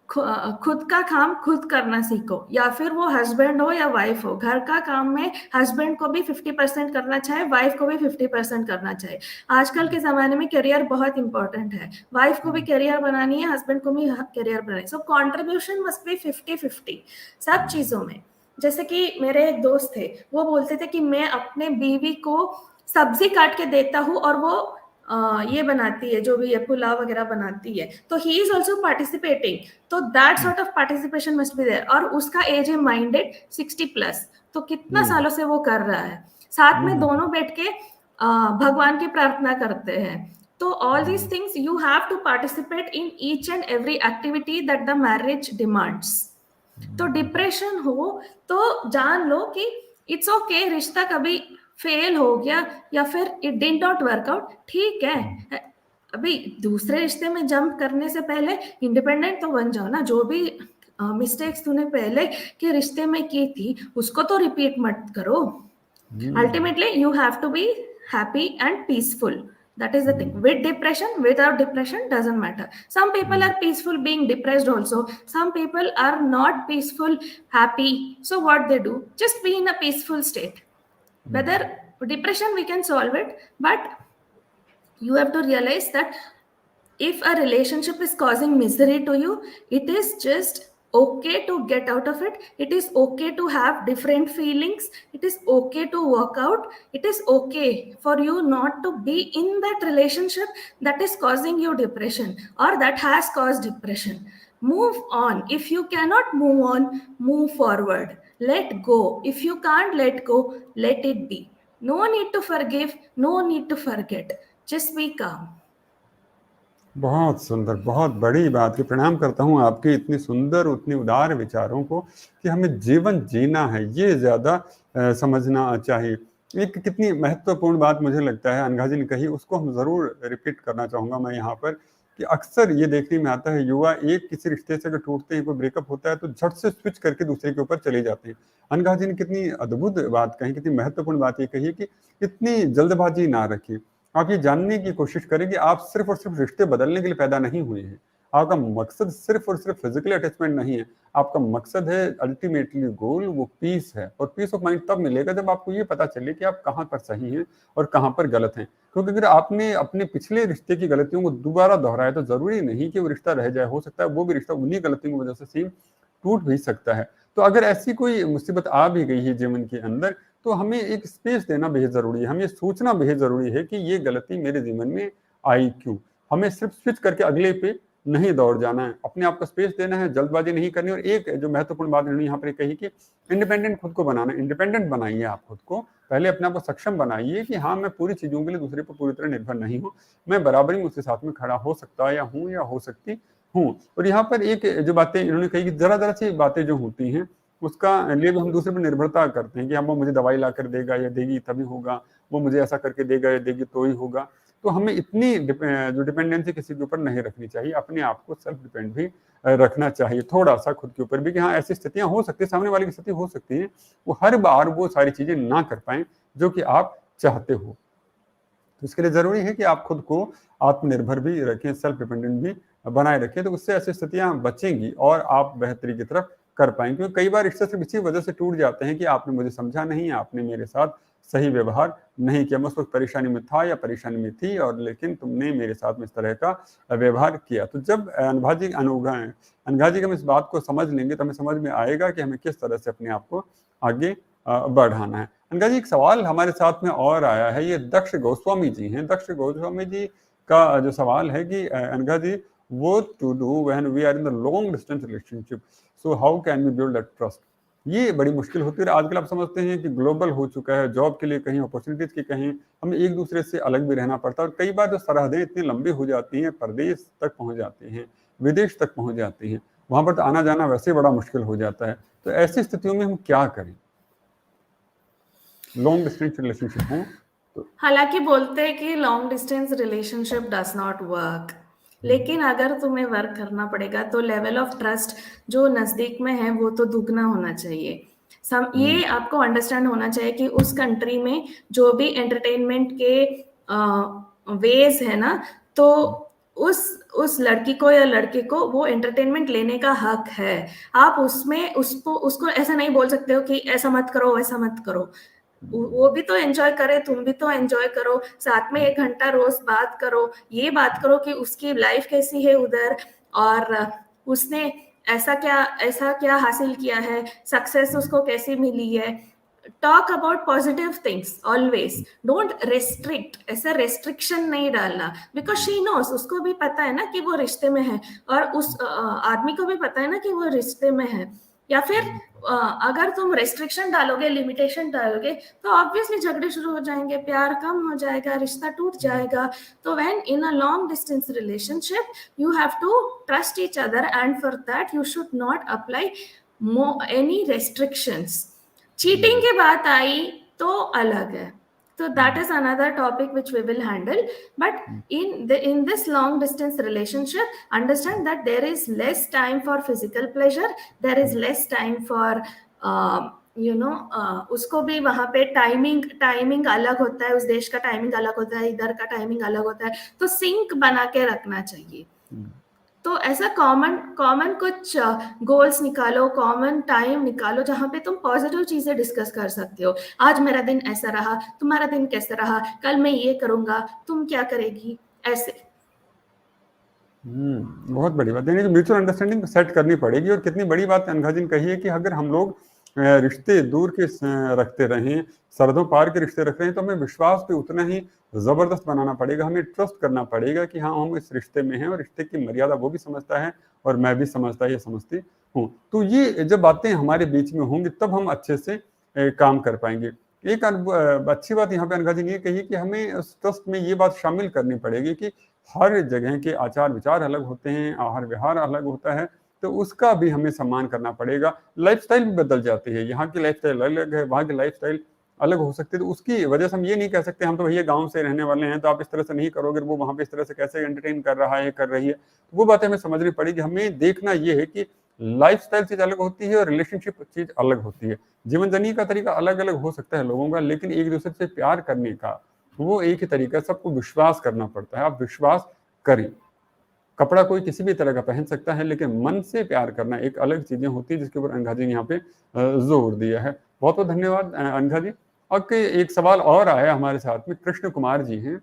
खुद का काम खुद करना सीखो, या फिर वो हस्बैंड हो या वाइफ हो, घर का काम में हस्बैंड को भी 50% करना चाहिए, वाइफ को भी 50% करना चाहिए। आजकल के जमाने में करियर बहुत इंपॉर्टेंट है, वाइफ को भी करियर बनानी है, हस्बैंड को भी करियर बनानी है, सो कॉन्ट्रीब्यूशन मस्ट बी 50-50 सब चीजों में। जैसे कि मेरे एक दोस्त थे, वो बोलते थे कि मैं अपने बीवी को सब्जी काट के देता हूँ और वो ये बनाती है, जो भी ये पुलाव वगैरह बनाती है, तो ही इज ऑल्सो पार्टिसिपेटिंग। तो that sort of participation must be there. और उसका एज है माइंडेड 60+, तो कितना सालों से वो कर रहा है, साथ में दोनों बैठ के भगवान की प्रार्थना करते हैं। तो all these things you have to participate in each and every activity that the marriage demands. तो डिप्रेशन हो तो जान लो कि इट्स ओके, रिश्ता कभी फेल हो गया या फिर it did not work out, ठीक है। अभी दूसरे रिश्ते में जंप करने से पहले इंडिपेंडेंट तो बन जाओ ना। जो भी मिस्टेक्स तूने पहले के रिश्ते में की थी उसको तो रिपीट मत करो। Ultimately you have to be happy and peaceful, that is the thing. With depression, without depression, doesn't matter. Some people are peaceful being depressed also, some people are not peaceful happy, so what they do, just be in a peaceful state. Whether depression we can solve it, but you have to realize that if a relationship is causing misery to you, it is just okay to get out of it. It is okay to have different feelings. It is okay to walk out. It is okay for you not to be in that relationship that is causing you depression or that has caused depression. Move on. If you cannot move on, move forward. Let go. If you can't let go, let it be. No need to forgive, no need to forget. Just be calm. बहुत सुंदर, बहुत बड़ी बात की प्रणाम करता हूँ आपके इतनी सुंदर, उतनी उदार विचारों को कि हमें जीवन जीना है, ये ज़्यादा समझना चाहिए। एक कितनी महत्वपूर्ण बात मुझे लगता है अनघा जी ने कही, उसको हम ज़रूर रिपीट करना चाहूँगा मैं यहाँ पर, कि अक्सर ये देखने में आता है युवा एक किसी रिश्ते से अगर टूटते हैं, कोई ब्रेकअप होता है तो झट से स्विच करके दूसरे के ऊपर चले जाते हैं। अनघा जी ने कितनी अद्भुत बात कही, कितनी महत्वपूर्ण बात ये कही है कि इतनी जल्दबाजी ना रखिए। आप ये जानने की कोशिश करें कि आप सिर्फ और सिर्फ रिश्ते बदलने के लिए पैदा नहीं हुए हैं। आपका मकसद सिर्फ और सिर्फ फिजिकल अटैचमेंट नहीं है, आपका मकसद है, अल्टीमेटली गोल वो पीस है। और पीस ऑफ माइंड तब मिलेगा जब आपको ये पता चले कि आप कहाँ पर सही हैं और कहाँ पर गलत हैं। क्योंकि अगर आपने अपने पिछले रिश्ते की गलतियों को दोबारा दोहराया तो जरूरी नहीं कि वो रिश्ता रह जाए, हो सकता है वो भी रिश्ता उन्हीं गलतियों की वजह से सेम टूट भी सकता है। तो अगर ऐसी कोई मुसीबत आ भी गई है जीवन के अंदर, तो हमें एक स्पेस देना बेहद जरूरी है, हमें सोचना बेहद जरूरी है कि ये गलती मेरे जीवन में आई क्यों। हमें सिर्फ स्विच करके अगले पे नहीं दौड़ जाना है, अपने आप को स्पेस देना है, जल्दबाजी नहीं करनी। और एक जो महत्वपूर्ण बात इन्होंने यहाँ पर कही कि इंडिपेंडेंट खुद को बनाना, इंडिपेंडेंट बनाइए आप खुद को, पहले अपने आप को सक्षम बनाइए कि हाँ मैं पूरी चीजों के लिए दूसरे पर पूरी तरह निर्भर नहीं हूँ, मैं बराबरी में उसके साथ में खड़ा हो सकता या हूँ या हो सकती हूँ। और यहाँ पर एक जो बातें इन्होंने कही कि जरा जरा सी बातें जो होती हैं उसका लिए हम दूसरे पर निर्भरता करते हैं कि हम वो मुझे दवाई ला कर देगा या देगी तभी होगा, वो मुझे ऐसा करके देगा या देगी तो ही होगा। तो हमें इतनी जो डिपेंडेंसी किसी के ऊपर नहीं रखनी चाहिए, अपने आप को सेल्फ डिपेंड भी रखना चाहिए थोड़ा सा खुद के ऊपर भी, कि हाँ ऐसी स्थितियां हो सकती है, सामने वाले की स्थिति हो सकती है वो हर बार वो सारी चीजें ना कर पाए जो कि आप चाहते हो। तो इसके लिए ज़रूरी है कि आप खुद को आत्मनिर्भर भी रखें, सेल्फ डिपेंडेंट भी बनाए रखें, तो उससे ऐसी स्थितियाँ बचेंगी और आप बेहतरी की तरफ कर पाएंगे। क्योंकि कई बार रिश्ते सिर्फ इसी वजह से टूट जाते हैं कि आपने मुझे समझा नहीं, आपने मेरे साथ सही व्यवहार नहीं किया। मैं उस वक्त परेशानी में था या परेशानी में थी, और लेकिन तुमने मेरे साथ में इस तरह का व्यवहार किया। तो जब अनघा जी हम इस बात को समझ लेंगे तो हमें समझ में आएगा कि हमें किस तरह से अपने आप को आगे बढ़ाना है। अनघा जी, एक सवाल हमारे साथ में और आया है, ये दक्ष गोस्वामी जी हैं। दक्ष गोस्वामी जी का जो सवाल है कि अनघा जी, what to do when we are in the long distance relationship, so how can we build that trust? ये बड़ी मुश्किल होती है। आजकल आप समझते हैं कि ग्लोबल हो चुका है, जॉब के लिए कहीं, अपॉर्चुनिटीज की कहीं, हमें एक दूसरे से अलग भी रहना पड़ता है, और कई बार जो सरहदें इतनी लंबी हो जाती हैं, प्रदेश तक पहुंच जाती हैं, विदेश तक पहुंच जाती हैं, वहां पर तो आना जाना वैसे बड़ा मुश्किल हो जाता है। तो ऐसी स्थितियों में हम क्या करें, लॉन्ग डिस्टेंस रिलेशनशिप हो तो? हालांकि बोलते हैं कि long distance relationship does not work, लेकिन अगर तुम्हें वर्क करना पड़ेगा तो लेवल ऑफ ट्रस्ट जो नजदीक में है वो तो दुगना होना चाहिए। ये आपको अंडरस्टैंड होना चाहिए कि उस कंट्री में जो भी एंटरटेनमेंट के वेज है ना, तो उस लड़की को या लड़के को वो एंटरटेनमेंट लेने का हक है। आप उसमें उसको ऐसा नहीं बोल सकते हो कि ऐसा मत करो वैसा मत करो। वो भी तो एंजॉय करे, तुम भी तो एंजॉय करो, साथ में 1 घंटा रोज बात करो, ये बात करो कि उसकी लाइफ कैसी है उधर, और उसने ऐसा क्या हासिल किया है, सक्सेस उसको कैसी मिली है। Talk about positive things always, don't restrict, ऐसा रेस्ट्रिक्शन नहीं डालना, बिकॉज शी नोस, उसको भी पता है ना कि वो रिश्ते में है, और उस आदमी को भी पता है ना कि वो रिश्ते में है। या फिर अगर तुम रेस्ट्रिक्शन डालोगे, लिमिटेशन डालोगे, तो ऑब्वियसली झगड़े शुरू हो जाएंगे, प्यार कम हो जाएगा, रिश्ता टूट जाएगा। तो when in a long distance relationship you have to trust each other, and for that you should not apply any restrictions. Cheating की बात आई तो अलग है, so that is another topic which we will handle, but in this long distance relationship, understand that there is less time for physical pleasure, there is less time for उसको भी वहां पे timing अलग होता है, उस देश का टाइमिंग अलग होता है, इधर का टाइमिंग अलग होता है, तो सिंक बना के रखना चाहिए। तो ऐसा कॉमन कुछ गोल्स निकालो, कॉमन टाइम निकालो जहां पे तुम पॉजिटिव चीजें डिस्कस कर सकते हो। आज मेरा दिन ऐसा रहा, तुम्हारा दिन कैसा रहा, कल मैं ये करूंगा, तुम क्या करेगी, ऐसे। बहुत बड़ी बात है, म्यूचुअल अंडरस्टैंडिंग सेट करनी पड़ेगी। और कितनी बड़ी बात अनघा जी ने कही है कि अगर हम लोग रिश्ते दूर के रखते रहें, सरहदों पार के रिश्ते रख रहे हैं, तो हमें विश्वास भी उतना ही जबरदस्त बनाना पड़ेगा। हमें ट्रस्ट करना पड़ेगा कि हाँ, हम इस रिश्ते में हैं, और रिश्ते की मर्यादा वो भी समझता है और मैं भी समझती हूँ। तो ये जब बातें हमारे बीच में होंगी तब हम अच्छे से काम कर पाएंगे। एक अच्छी बात यहाँ पे अनघा जी ने ये कही कि हमें उस ट्रस्ट में ये बात शामिल करनी पड़ेगी कि हर जगह के आचार विचार अलग होते हैं, आहार विहार अलग होता है, तो उसका भी हमें सम्मान करना पड़ेगा। लाइफस्टाइल भी बदल जाती है, यहाँ की लाइफस्टाइल अलग है, वहाँ की लाइफस्टाइल अलग हो सकती है। तो उसकी वजह से हम ये नहीं कह सकते हम तो भैया गांव से रहने वाले हैं तो आप इस तरह से नहीं करोगे, वो वहाँ पे इस तरह से कैसे एंटरटेन कर रहा है, कर रही है। तो वो बातें हमें समझनी पड़ेगी। हमें देखना ये है कि लाइफस्टाइल चीज अलग होती है और रिलेशनशिप चीज अलग होती है। जीवन जीने का तरीका अलग अलग हो सकता है लोगों का, लेकिन एक दूसरे से प्यार करने का वो एक ही तरीका। सबको विश्वास करना पड़ता है, आप विश्वास करें। कपड़ा कोई किसी भी तरह का पहन सकता है, लेकिन मन से प्यार करना एक अलग चीजें होती है, जिसके ऊपर अनघा जी ने यहाँ पे जोर दिया है। बहुत बहुत धन्यवाद अनघा जी। और एक सवाल और आया हमारे साथ में, कृष्ण कुमार जी हैं,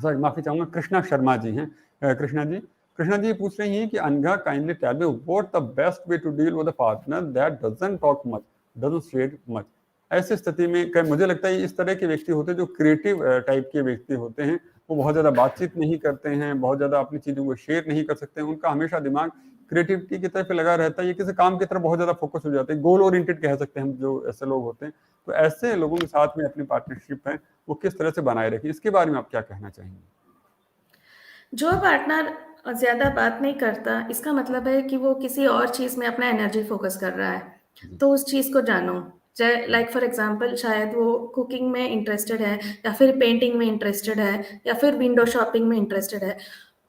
सॉरी माफी चाहूंगा, कृष्णा शर्मा जी हैं। कृष्णा जी पूछ रही हैं कि Anagha kindly tell me what the best way to deal with a partner that doesn't talk much, doesn't share much. ऐसी स्थिति में मुझे लगता है इस तरह के व्यक्ति होते हैं जो क्रिएटिव टाइप के व्यक्ति होते हैं, वो बहुत ज्यादा बातचीत नहीं करते हैं, बहुत ज्यादा अपनी चीजों को शेयर नहीं कर सकते हैं, उनका हमेशा दिमाग क्रिएटिविटी की तरफ लगा रहता है, ये किसी काम की तरफ बहुत ज्यादा फोकस हो जाते हैं, गोल ओरिएंटेड कह सकते हैं हम जो ऐसे लोग होते हैं। तो ऐसे लोगों के साथ में अपनी पार्टनरशिप है वो किस तरह से बनाए रखें, इसके बारे में आप क्या कहना चाहेंगे? जो पार्टनर ज्यादा बात नहीं करता, इसका मतलब है कि वो किसी और चीज में अपना एनर्जी फोकस कर रहा है, तो उस चीज को जानो। लाइक फॉर एग्जाम्पल, शायद वो कुकिंग में इंटरेस्टेड है, या फिर पेंटिंग में इंटरेस्टेड है, या फिर विंडो शॉपिंग में इंटरेस्टेड है,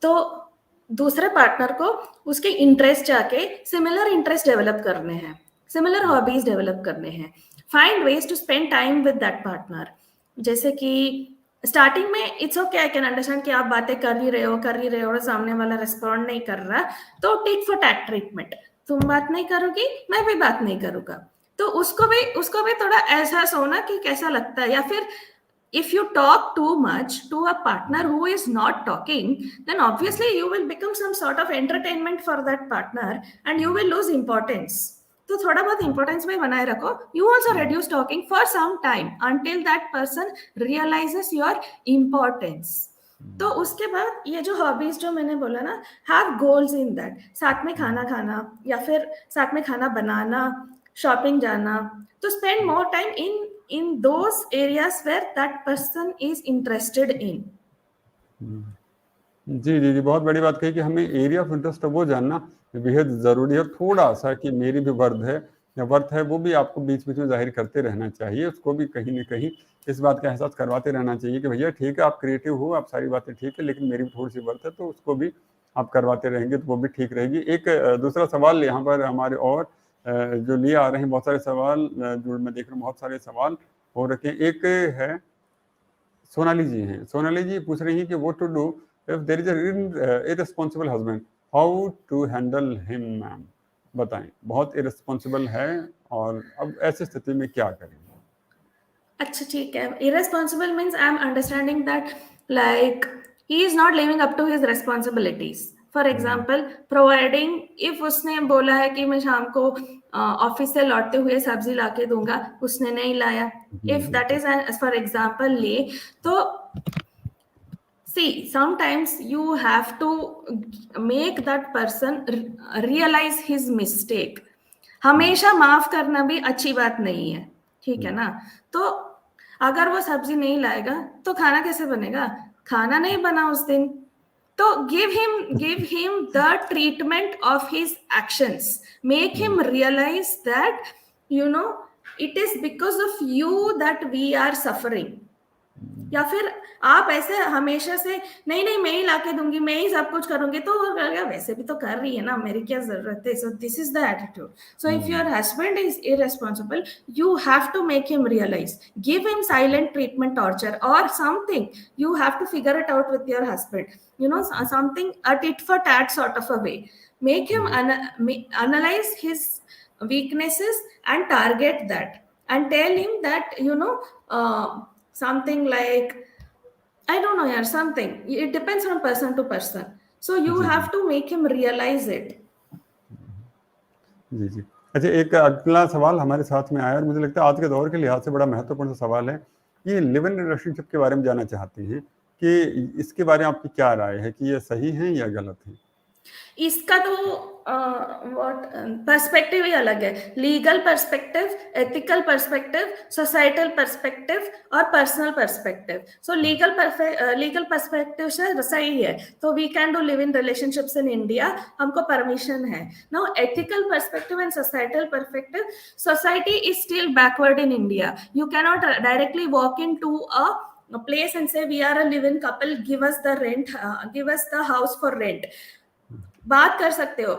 तो दूसरे पार्टनर को उसके इंटरेस्ट जाके सिमिलर इंटरेस्ट डेवलप करने हैं, सिमिलर हॉबीज डेवलप करने हैं। Find ways to spend time with that partner. जैसे कि स्टार्टिंग में it's okay, I can understand कि आप बातें कर ही रहे हो और सामने वाला रिस्पॉन्ड नहीं कर रहा, तो टिक फॉर टैट ट्रीटमेंट, तुम बात नहीं करोगी मैं भी बात नहीं करूंगा। तो उसको भी थोड़ा एहसास होना कि कैसा लगता है। या फिर if you talk too much to a partner who is not talking, then obviously you will become some sort of entertainment for that partner and you will lose importance. तो थोड़ा बहुत इंपॉर्टेंस में बनाए रखो। You also reduce talking for some time until that person realizes your importance. तो उसके बाद ये जो हॉबीज जो मैंने बोला ना, हैव गोल्स इन दैट, साथ में खाना खाना या फिर साथ में खाना बनाना, शॉपिंग जाना, तो spend more time in those areas where that person is interested in. जी जी जी, बहुत बड़ी बात कही कि हमें एरिया ऑफ इंटरेस्ट वो जानना बेहद ज़रूरी है। थोड़ा सा कि मेरी भी वर्थ है या वर्थ है, वो भी आपको बीच बीच में जाहिर करते रहना चाहिए। उसको भी कहीं ना कहीं इस बात का एहसास करवाते रहना चाहिए कि भैया ठीक है, आप क्रिएटिव हो, आप सारी बातें ठीक है, लेकिन मेरी भी थोड़ी सी वर्थ है, तो उसको भी आप करवाते रहेंगे तो वो भी ठीक रहेगी। एक दूसरा सवाल यहाँ पर हमारे और जो लिए आ रहे हैं बहुत सारे सवाल, जो मैं देख रहा हूँ बहुत सारे सवाल हो रखे हैं। एक है सोनाली जी हैं, सोनाली जी पूछ रही हैं कि what to do if there is a irresponsible husband, how to handle him ma'am. बताएं, बहुत इररिस्पांसिबल है और अब ऐसी स्थिति में क्या करें। अच्छा ठीक है, irresponsible means I am understanding that like he is not living up to his responsibilities. For example, providing, if उसने बोला है कि मैं शाम को ऑफिस से लौटते हुए सब्जी लाके दूंगा, उसने नहीं लाया, if that is for example ले, तो see, sometimes you have to make that person realize his mistake. हमेशा माफ करना भी अच्छी बात नहीं है, ठीक है ना। तो अगर वो सब्जी नहीं लाएगा तो खाना कैसे बनेगा, खाना नहीं बना उस दिन, तो give him the treatment of his actions, make him realize that you know it is because of you that we are suffering. या फिर आप ऐसे हमेशा से नहीं नहीं मैं ही लाके दूंगी, मैं ही सब कुछ करूंगी, तो वो कहेगा वैसे भी तो कर रही है ना, मेरी क्या जरूरत है। So this is the attitude. So if your husband is irresponsible, you have to make him realize, give him silent treatment torture or something. You have to figure it out with your husband, you know, something a tit for tat sort of a way. Make him analyze his weaknesses and target that, and tell him that something like, I don't know, yeah, something. It depends on person to person. So you have to make him realize it. जी जी। अच्छा, एक अगला सवाल हमारे साथ में आया और मुझे लगता है आज के दौर के लिहाज से बड़ा महत्वपूर्ण सवाल है। ये लिव इन रिलेशनशिप के बारे में जानना चाहती हैं कि इसके बारे में आपकी क्या राय है कि ये सही है या गलत है। इसका तो पर्सपेक्टिव ही अलग है। Legal perspective, ethical perspective, societal perspective और personal perspective. So legal perspective से सही है, तो we can do live in relationships in India, हमको परमिशन है। Now ethical perspective and societal perspective, society is still backward in India. You cannot directly walk in to a place and say we are a live-in couple, give us the rent, give us the house for rent. बात कर सकते हो।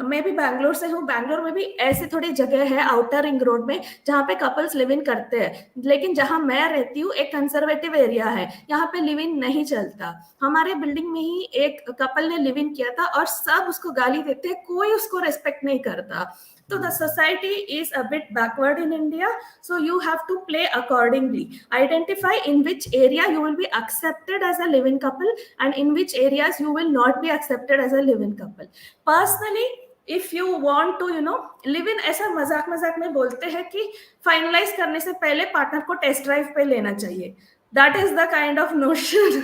मैं भी बैंगलोर से हूँ, बैंगलोर में भी ऐसी थोड़ी जगह है आउटर रिंग रोड में जहाँ पे कपल्स लिव इन करते हैं, लेकिन जहाँ मैं रहती हूँ एक कंजर्वेटिव एरिया है, यहाँ पे लिव इन नहीं चलता। हमारे बिल्डिंग में ही एक कपल ने लिव इन किया था और सब उसको गाली देते, कोई उसको रेस्पेक्ट नहीं करता। So the society is a bit backward in India, so you have to play accordingly. Identify in which area you will be accepted as a live-in couple and in which areas you will not be accepted as a live-in couple. Personally, if you want to live in, ऐसा मजाक मजाक में बोलते हैं कि finalise करने से पहले पार्टनर को टेस्ट ड्राइव पे लेना चाहिए। That is the kind of notion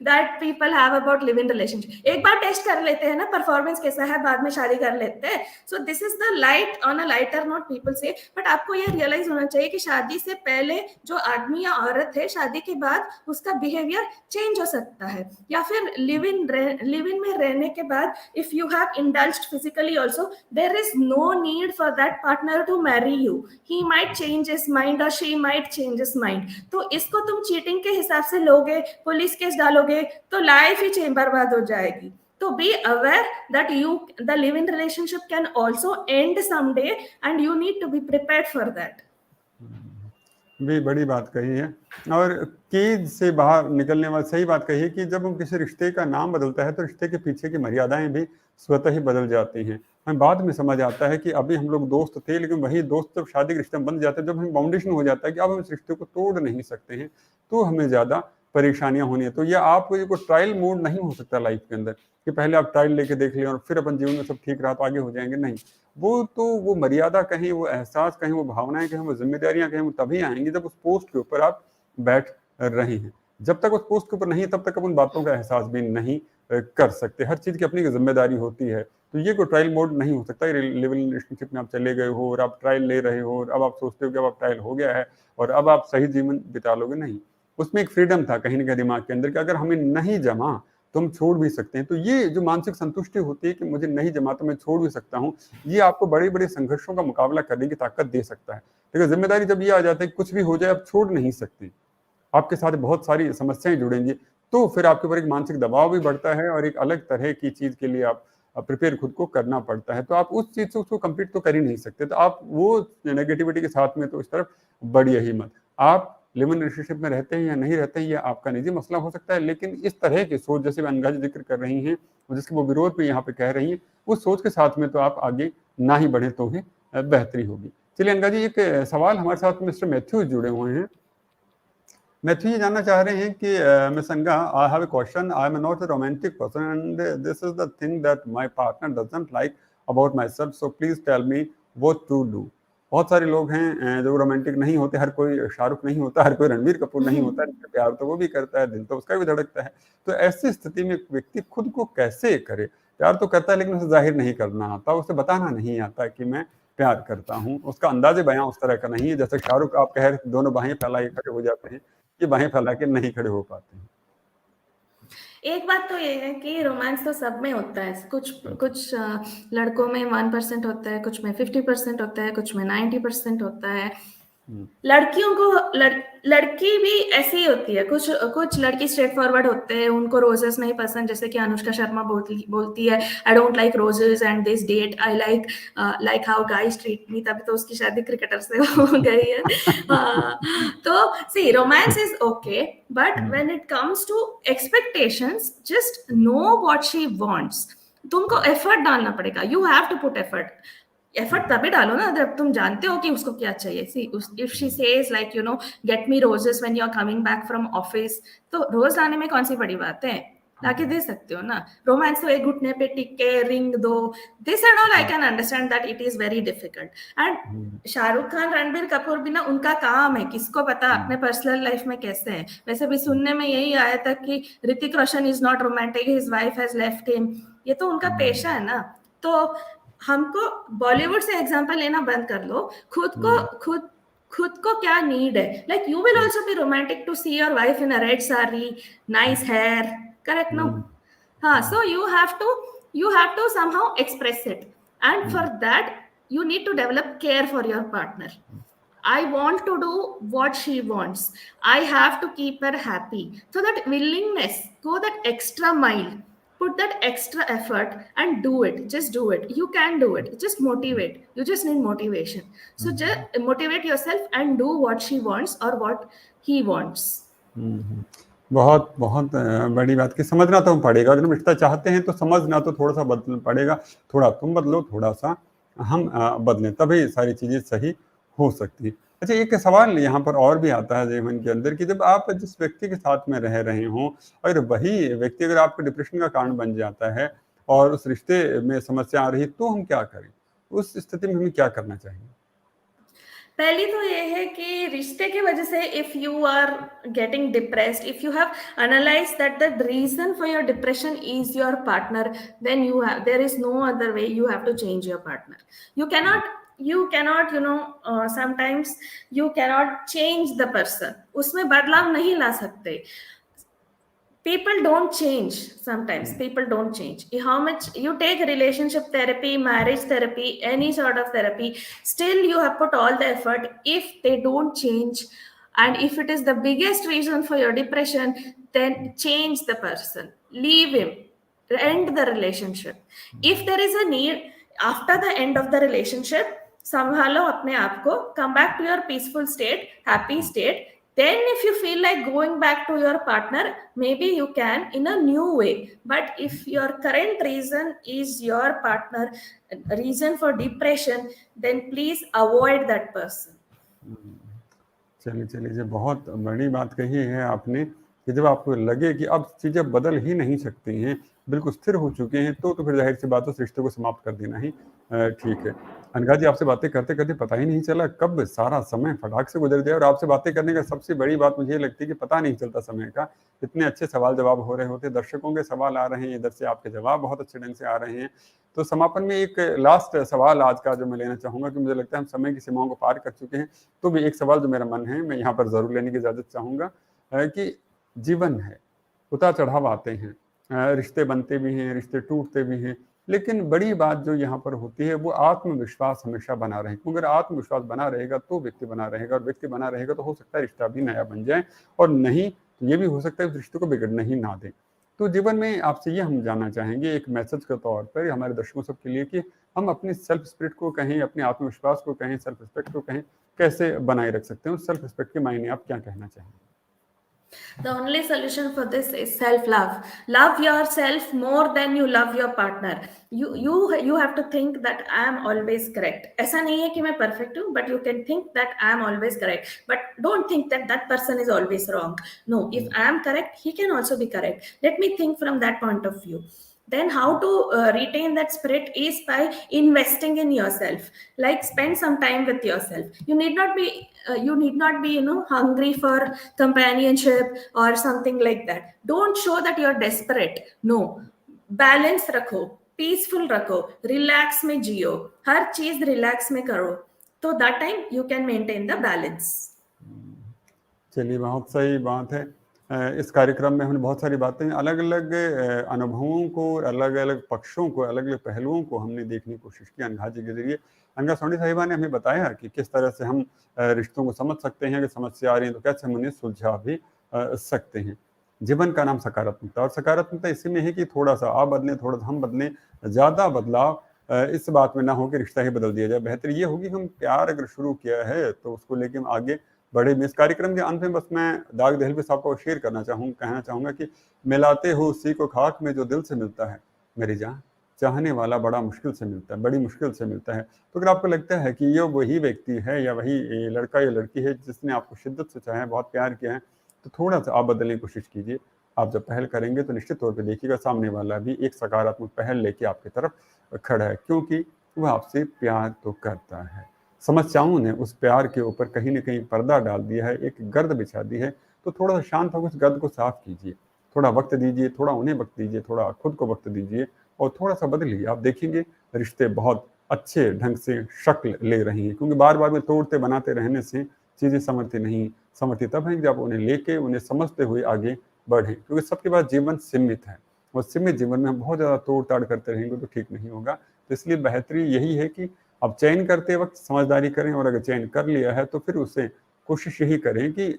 that people have about live-in relationship. एक बार टेस्ट कर लेते हैं ना परफॉर्मेंस कैसा है, बाद में शादी कर लेते हैं। So this is the light on a lighter note people say, but आपको ये रियलाइज होना चाहिए कि शादी से पहले जो आदमी या औरत है, शादी के बाद उसका बिहेवियर चेंज हो सकता है। या फिर लिव इन में रहने के बाद if you have indulged physically also, there is no need for that partner to marry you. He might change his mind or she might change his mind. तो इसको तुम चीटिंग के हिसाब से लोगे, पुलिस केस डालोगे, तो लाइफ ही बर्बाद हो जाएगी। तो be aware that the live-in relationship can also end someday and you need to be prepared for that. भी बड़ी बात कही है। और कैद से बाहर निकलने वाली सही बात कही है कि जब हम किसी रिश्ते का नाम बदलता है तो रिश्ते के पीछे की मर्यादाएं भी स्वतः ही बदल जाती हैं। हमें बाद में समझ आता है कि अभी हम लोग दोस्त थे, लेकिन वही दोस्त जब शादी के रिश्ते में बन जाते हैं, जब हमें बाउंडेशन हो जाता है कि अब हम इस रिश्ते को तोड़ नहीं सकते हैं, तो हमें ज़्यादा परेशानियां होनी है। तो यह आपको ये कोई ट्रायल मोड नहीं हो सकता लाइफ के अंदर कि पहले आप ट्रायल लेके देख लें और फिर अपन जीवन में सब ठीक रहा तो आगे हो जाएंगे, नहीं। वो मर्यादा कहीं, वो एहसास कहीं, वो भावनाएं कहीं, वो जिम्मेदारियां कहीं, वो तभी आएंगी जब उस पोस्ट के ऊपर आप बैठ रहे हैं। जब तक उस पोस्ट के ऊपर नहीं है तब तक आप उन बातों का एहसास भी नहीं कर सकते। हर चीज की अपनी जिम्मेदारी होती है। तो ये कोई ट्रायल मोड नहीं हो सकता। लिविंग रिलेशनशिप में आप चले गए हो और आप ट्रायल ले रहे हो और अब आप सोचते हो कि अब आप ट्रायल हो गया है और अब आप सही जीवन बिता लोगे, नहीं। उसमें एक फ्रीडम था कहीं ना कहीं दिमाग के अंदर कि अगर हमें नहीं जमा तो हम छोड़ भी सकते हैं। तो ये जो मानसिक संतुष्टि होती है कि मुझे नहीं जमा तो मैं छोड़ भी सकता हूँ, ये आपको बड़े बड़े संघर्षों का मुकाबला करने की ताकत दे सकता है। लेकिन जिम्मेदारी जब ये आ जाता है कि कुछ भी हो जाए आप छोड़ नहीं सकते, आपके साथ बहुत सारी समस्याएं जुड़ेंगी, तो फिर आपके ऊपर एक मानसिक दबाव भी बढ़ता है और एक अलग तरह की चीज के लिए आप प्रिपेयर खुद को करना पड़ता है। तो आप उस चीज से उसको कंप्लीट तो कर ही नहीं सकते। तो आप वो नेगेटिविटी के साथ में तो इस तरफ बढ़िए ही मत। आप लिव इन रिलेशनशिप में रहते हैं या नहीं रहते हैं, यह आपका निजी मसला हो सकता है, लेकिन इस तरह की सोच जैसे अनगा जी जिक्र कर रही हैं और जिसके वो विरोध भी यहाँ पे कह रही हैं, उस सोच के साथ में तो आप आगे ना ही बढ़े तो ही बेहतरी होगी। चलिए अनगा जी, एक सवाल हमारे साथ मिस्टर मैथ्यूज जुड़े हुए हैं। मैथ्यू ये जानना चाह रहे हैं कि miss Anga, I have a question. I am not a romantic person and this is the thing that my partner doesn't like about myself, so please tell me what to do. बहुत सारे लोग हैं जो romantic नहीं होते। हर कोई शाहरुख नहीं होता, हर कोई रणवीर कपूर नहीं होता। प्यार तो वो भी करता है, दिल तो उसका भी धड़कता है। तो ऐसी स्थिति में व्यक्ति खुद को कैसे करे? प्यार तो करता है लेकिन उसे जाहिर नहीं करना आता, उसे बताना नहीं आता कि मैं प्यार करता हूँ। उसका अंदाजे बयां उस तरह का नहीं है जैसे शाहरुख, आप कह रहे दोनों बाहें फैला के खड़े हो जाते हैं, ये बाहें फैला के नहीं खड़े हो पाते हैं। एक बात तो ये है कि रोमांस तो सब में होता है। कुछ कुछ लड़कों में 1% होता है, कुछ में 50% होता है, कुछ में 90% होता है। लड़कियों को लड़की भी ऐसी ही होती है। कुछ कुछ लड़की स्ट्रेट फॉरवर्ड होते हैं, उनको रोजेस नहीं पसंद, जैसे कि अनुष्का शर्मा बोलती है I don't like roses and this date, I like how guys treat me. तभी तो उसकी शादी क्रिकेटर से हो गई है। तो see, romance is okay, but when it comes to expectations, just know what she wants. तुमको एफर्ट डालना पड़ेगा। You have to put effort तभी डालो ना जब तुम जानते हो कि उसको क्या चाहिए। See, if she says like get me roses when you are coming back from office, तो रोज लाने में कौन सी बड़ी बात है, लाके दे सकते हो ना। रोमांस तो एक घुटने पे टिक के रिंग दो, this and all I can understand that it is very difficult. And Shahrukh Khan, Ranbir Kapoor भी ना, उनका काम है, किसको पता अपने पर्सनल लाइफ में कैसे है। वैसे भी सुनने में यही आया था कि Hrithik Roshan is not romantic, his wife has left him. ये तो उनका पेशा है ना। तो हमको बॉलीवुड से एग्जांपल लेना बंद कर लो। खुद को क्या नीड है। Like you will also be romantic to see your wife in a red sari, nice hair, correct? No? हाँ, so you have to somehow express it, and for that you need to develop care for your partner. I want to do what she wants, I have to keep her happy, so that willingness, go that extra mile, put that extra effort and do it. Just do it. You can do it. Just motivate. You just need motivation. So just motivate yourself and do what she wants or what he wants. बहुत बहुत बड़ी बात की। समझना तो पड़ेगा, अगर हम रिश्ता चाहते हैं तो समझना तो थोड़ा सा बदलना पड़ेगा। थोड़ा तुम बदलो, थोड़ा सा हम बदलें, तभी सारी चीजें सही हो सकती हैं। अच्छा, एक सवाल यहाँ पर और भी आता है जीवन के अंदर कि जब आप जिस व्यक्ति के साथ में रह रहे हों और वही व्यक्ति अगर आपको डिप्रेशन का कारण बन जाता है और उस रिश्ते में समस्या आ रही, तो हम क्या करें? उस स्थिति में हमें क्या करना चाहिए? पहली तो ये है कि रिश्ते की वजह से if you are getting depressed, if you have analyse that the reason for your depression is your partner, then there is no other way, you have to change your partner. You cannot sometimes you cannot change the person. उसमें बदलाव नहीं ला सकते। People don't change. Sometimes people don't change. How much you take relationship therapy, marriage therapy, any sort of therapy, still you have put all the effort. If they don't change, and if it is the biggest reason for your depression, then change the person, leave him, end the relationship. If there is a need after the end of the relationship, संभालो अपने आप को, come back to your peaceful state, happy state. Then if you feel like going back to your partner, maybe you can in a new way. But if your current reason is your partner reason for depression, then please avoid that person. चलिए चलिए, ये बहुत बड़ी बात कही है आपने कि जब आपको लगे कि अब चीज़ें बदल ही नहीं सकती हैं, बिल्कुल स्थिर हो चुके हैं, तो फिर ज़ाहिर सी बात है उस रिश्ते को समाप्त कर देना ही ठीक है। अनघा जी, आपसे बातें करते-करते पता ही नहीं चला कब सारा समय फटाक से गुज़र गया, और आपसे बातें करने का सबसे बड़ी बात मुझे ये लगती है कि पता नहीं चलता समय का। इतने अच्छे सवाल-जवाब हो रहे होते हैं, दर्शकों के सवाल आ रहे हैं, इधर से आपके जवाब बहुत अच्छे ढंग से आ रहे हैं। तो समापन में एक लास्ट सवाल आज का जो मैं लेना चाहूँगा, कि मुझे लगता है हम समय की सीमाओं को पार कर चुके हैं, तो भी एक सवाल जो मेरा मन है, मैं यहाँ पर ज़रूर लेने की इजाज़त चाहूँगा कि जीवन है, उतार-चढ़ाव आते हैं, रिश्ते बनते भी हैं, रिश्ते टूटते भी हैं, लेकिन बड़ी बात जो यहाँ पर होती है वो आत्मविश्वास हमेशा बना रहे, क्योंकि अगर आत्मविश्वास बना रहेगा तो व्यक्ति बना रहेगा, और व्यक्ति बना रहेगा तो हो सकता है रिश्ता भी नया बन जाए, और नहीं तो ये भी हो सकता है उस रिश्ते को बिगड़ने ही ना दें। तो जीवन में आपसे ये हम जानना चाहेंगे एक मैसेज के तौर पर हमारे दर्शकों सबके लिए, कि हम अपनी सेल्फ स्पिरिट को कहें, अपने आत्मविश्वास को कहें, सेल्फ रिस्पेक्ट को कहें, कैसे बनाए रख सकते हैं? उस सेल्फ रिस्पेक्ट के मायने आप क्या कहना चाहेंगे? The only solution for this is self-love. Love yourself more than you love your partner. You have to think that I am always correct. ऐसा नहीं है कि मैं perfect हूँ, but you can think that I am always correct. But don't think that that person is always wrong. No, if I am correct, he can also be correct. Let me think from that point of view. Then how to retain that spirit is by investing in yourself. Like spend some time with yourself. You need not be hungry for companionship or something like that. Don't show that you're desperate. No, balance रखो, peaceful रखो, relax में जियो, हर चीज relax में करो, तो that time you can maintain the balance. चलिए, बहुत सही बात है। इस कार्यक्रम में हमने बहुत सारी बातें, अलग-अलग अनुभवों को, अलग-अलग पक्षों को, अलग-अलग पहलुओं को हमने देखने की कोशिश की अनघा जी के ज़रिए। अनघा सोनी साहिबा ने हमें बताया कि किस तरह से हम रिश्तों को समझ सकते हैं, अगर समस्या आ रही है तो कैसे हम उन्हें सुलझा भी सकते हैं। जीवन का नाम सकारात्मकता, और सकारात्मकता इसी में है कि थोड़ा-सा आप बदलें, थोड़ा-सा हम बदलें, ज़्यादा बदलाव इस बात में ना हो कि रिश्ता ही बदल दिया जाए। बेहतर ये होगी हम प्यार अगर शुरू किया है तो उसको लेके हम आगे बढ़े भी। इस कार्यक्रम के अंत में बस मैं दाग दहलवी साहब को शेयर कहना चाहूँगा कि मिलाते हो उसी को खाक में जो दिल से मिलता है मेरी जान, चाहने वाला बड़ा मुश्किल से मिलता है, बड़ी मुश्किल से मिलता है। तो अगर आपको लगता है कि ये वही व्यक्ति है या वही लड़का या लड़की है जिसने आपको शिद्दत से चाहा है, बहुत प्यार किया है, तो थोड़ा-सा आप बदलने की कोशिश कीजिए। आप जब पहल करेंगे तो निश्चित तौर पे देखिएगा सामने वाला भी एक सकारात्मक पहल लेके आपकी तरफ खड़ा है, क्योंकि वह आपसे प्यार तो करता है। समस्याओं ने उस प्यार के ऊपर कहीं न कहीं पर्दा डाल दिया है, एक गर्द बिछा दी है, तो थोड़ा-सा शांत होकर उस गर्द को साफ कीजिए। थोड़ा वक़्त दीजिए, थोड़ा उन्हें वक़्त दीजिए, थोड़ा खुद को वक़्त दीजिए, और थोड़ा-सा बदलिए। आप देखेंगे रिश्ते बहुत अच्छे ढंग से शक्ल ले रही हैं, क्योंकि बार-बार में तोड़ते बनाते रहने से चीज़ें संवरती तब हैं जब उन्हें लेके, उन्हें समझते हुए आगे बढ़ें, क्योंकि सबके पास जीवन सीमित है, और सीमित जीवन में हम बहुत ज़्यादा तोड़-ताड़ करते रहेंगे तो ठीक नहीं होगा। तो इसलिए बेहतरी यही है कि आप चयन करते वक़्त समझदारी करें, और अगर चयन कर लिया है तो फिर उसे कोशिश यही करें कि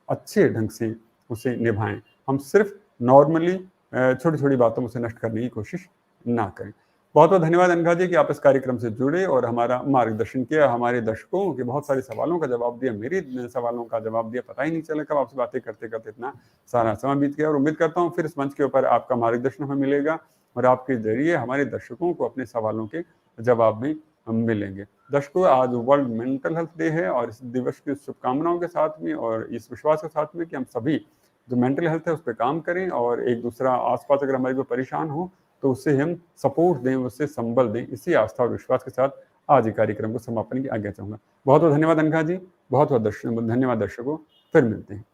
अच्छे ढंग से उसे निभाएँ। हम सिर्फ़ नॉर्मली छोटी-छोटी बातों में उसे नष्ट करने की कोशिश ना करें। बहुत-बहुत धन्यवाद अनघा जी कि आप इस कार्यक्रम से जुड़े और हमारा मार्गदर्शन किया, हमारे दर्शकों के बहुत सारे सवालों का जवाब दिया, मेरे सवालों का जवाब दिया। पता ही नहीं चला कब आपसे बातें करते-करते इतना सारा समय बीत गया, और उम्मीद करता हूँ फिर इस मंच के ऊपर आपका मार्गदर्शन हमें मिलेगा, और आपके ज़रिए हमारे दर्शकों को अपने सवालों के जवाब भी मिलेंगे। दर्शकों, आज वर्ल्ड मेंटल हेल्थ डे है, और इस दिवस की शुभकामनाओं के साथ में और इस विश्वास के साथ में कि हम सभी जो मेंटल हेल्थ है उस पे काम करें, और एक दूसरा आस-पास अगर हमारे कोई परेशान हो तो उससे हम सपोर्ट दें, उससे संबल दें। इसी आस्था और विश्वास के साथ आज के कार्यक्रम को समापन की आज्ञा चाहूँगा। बहुत-बहुत धन्यवाद अनघा जी, बहुत-बहुत धन्यवाद दर्शकों, फिर मिलते हैं।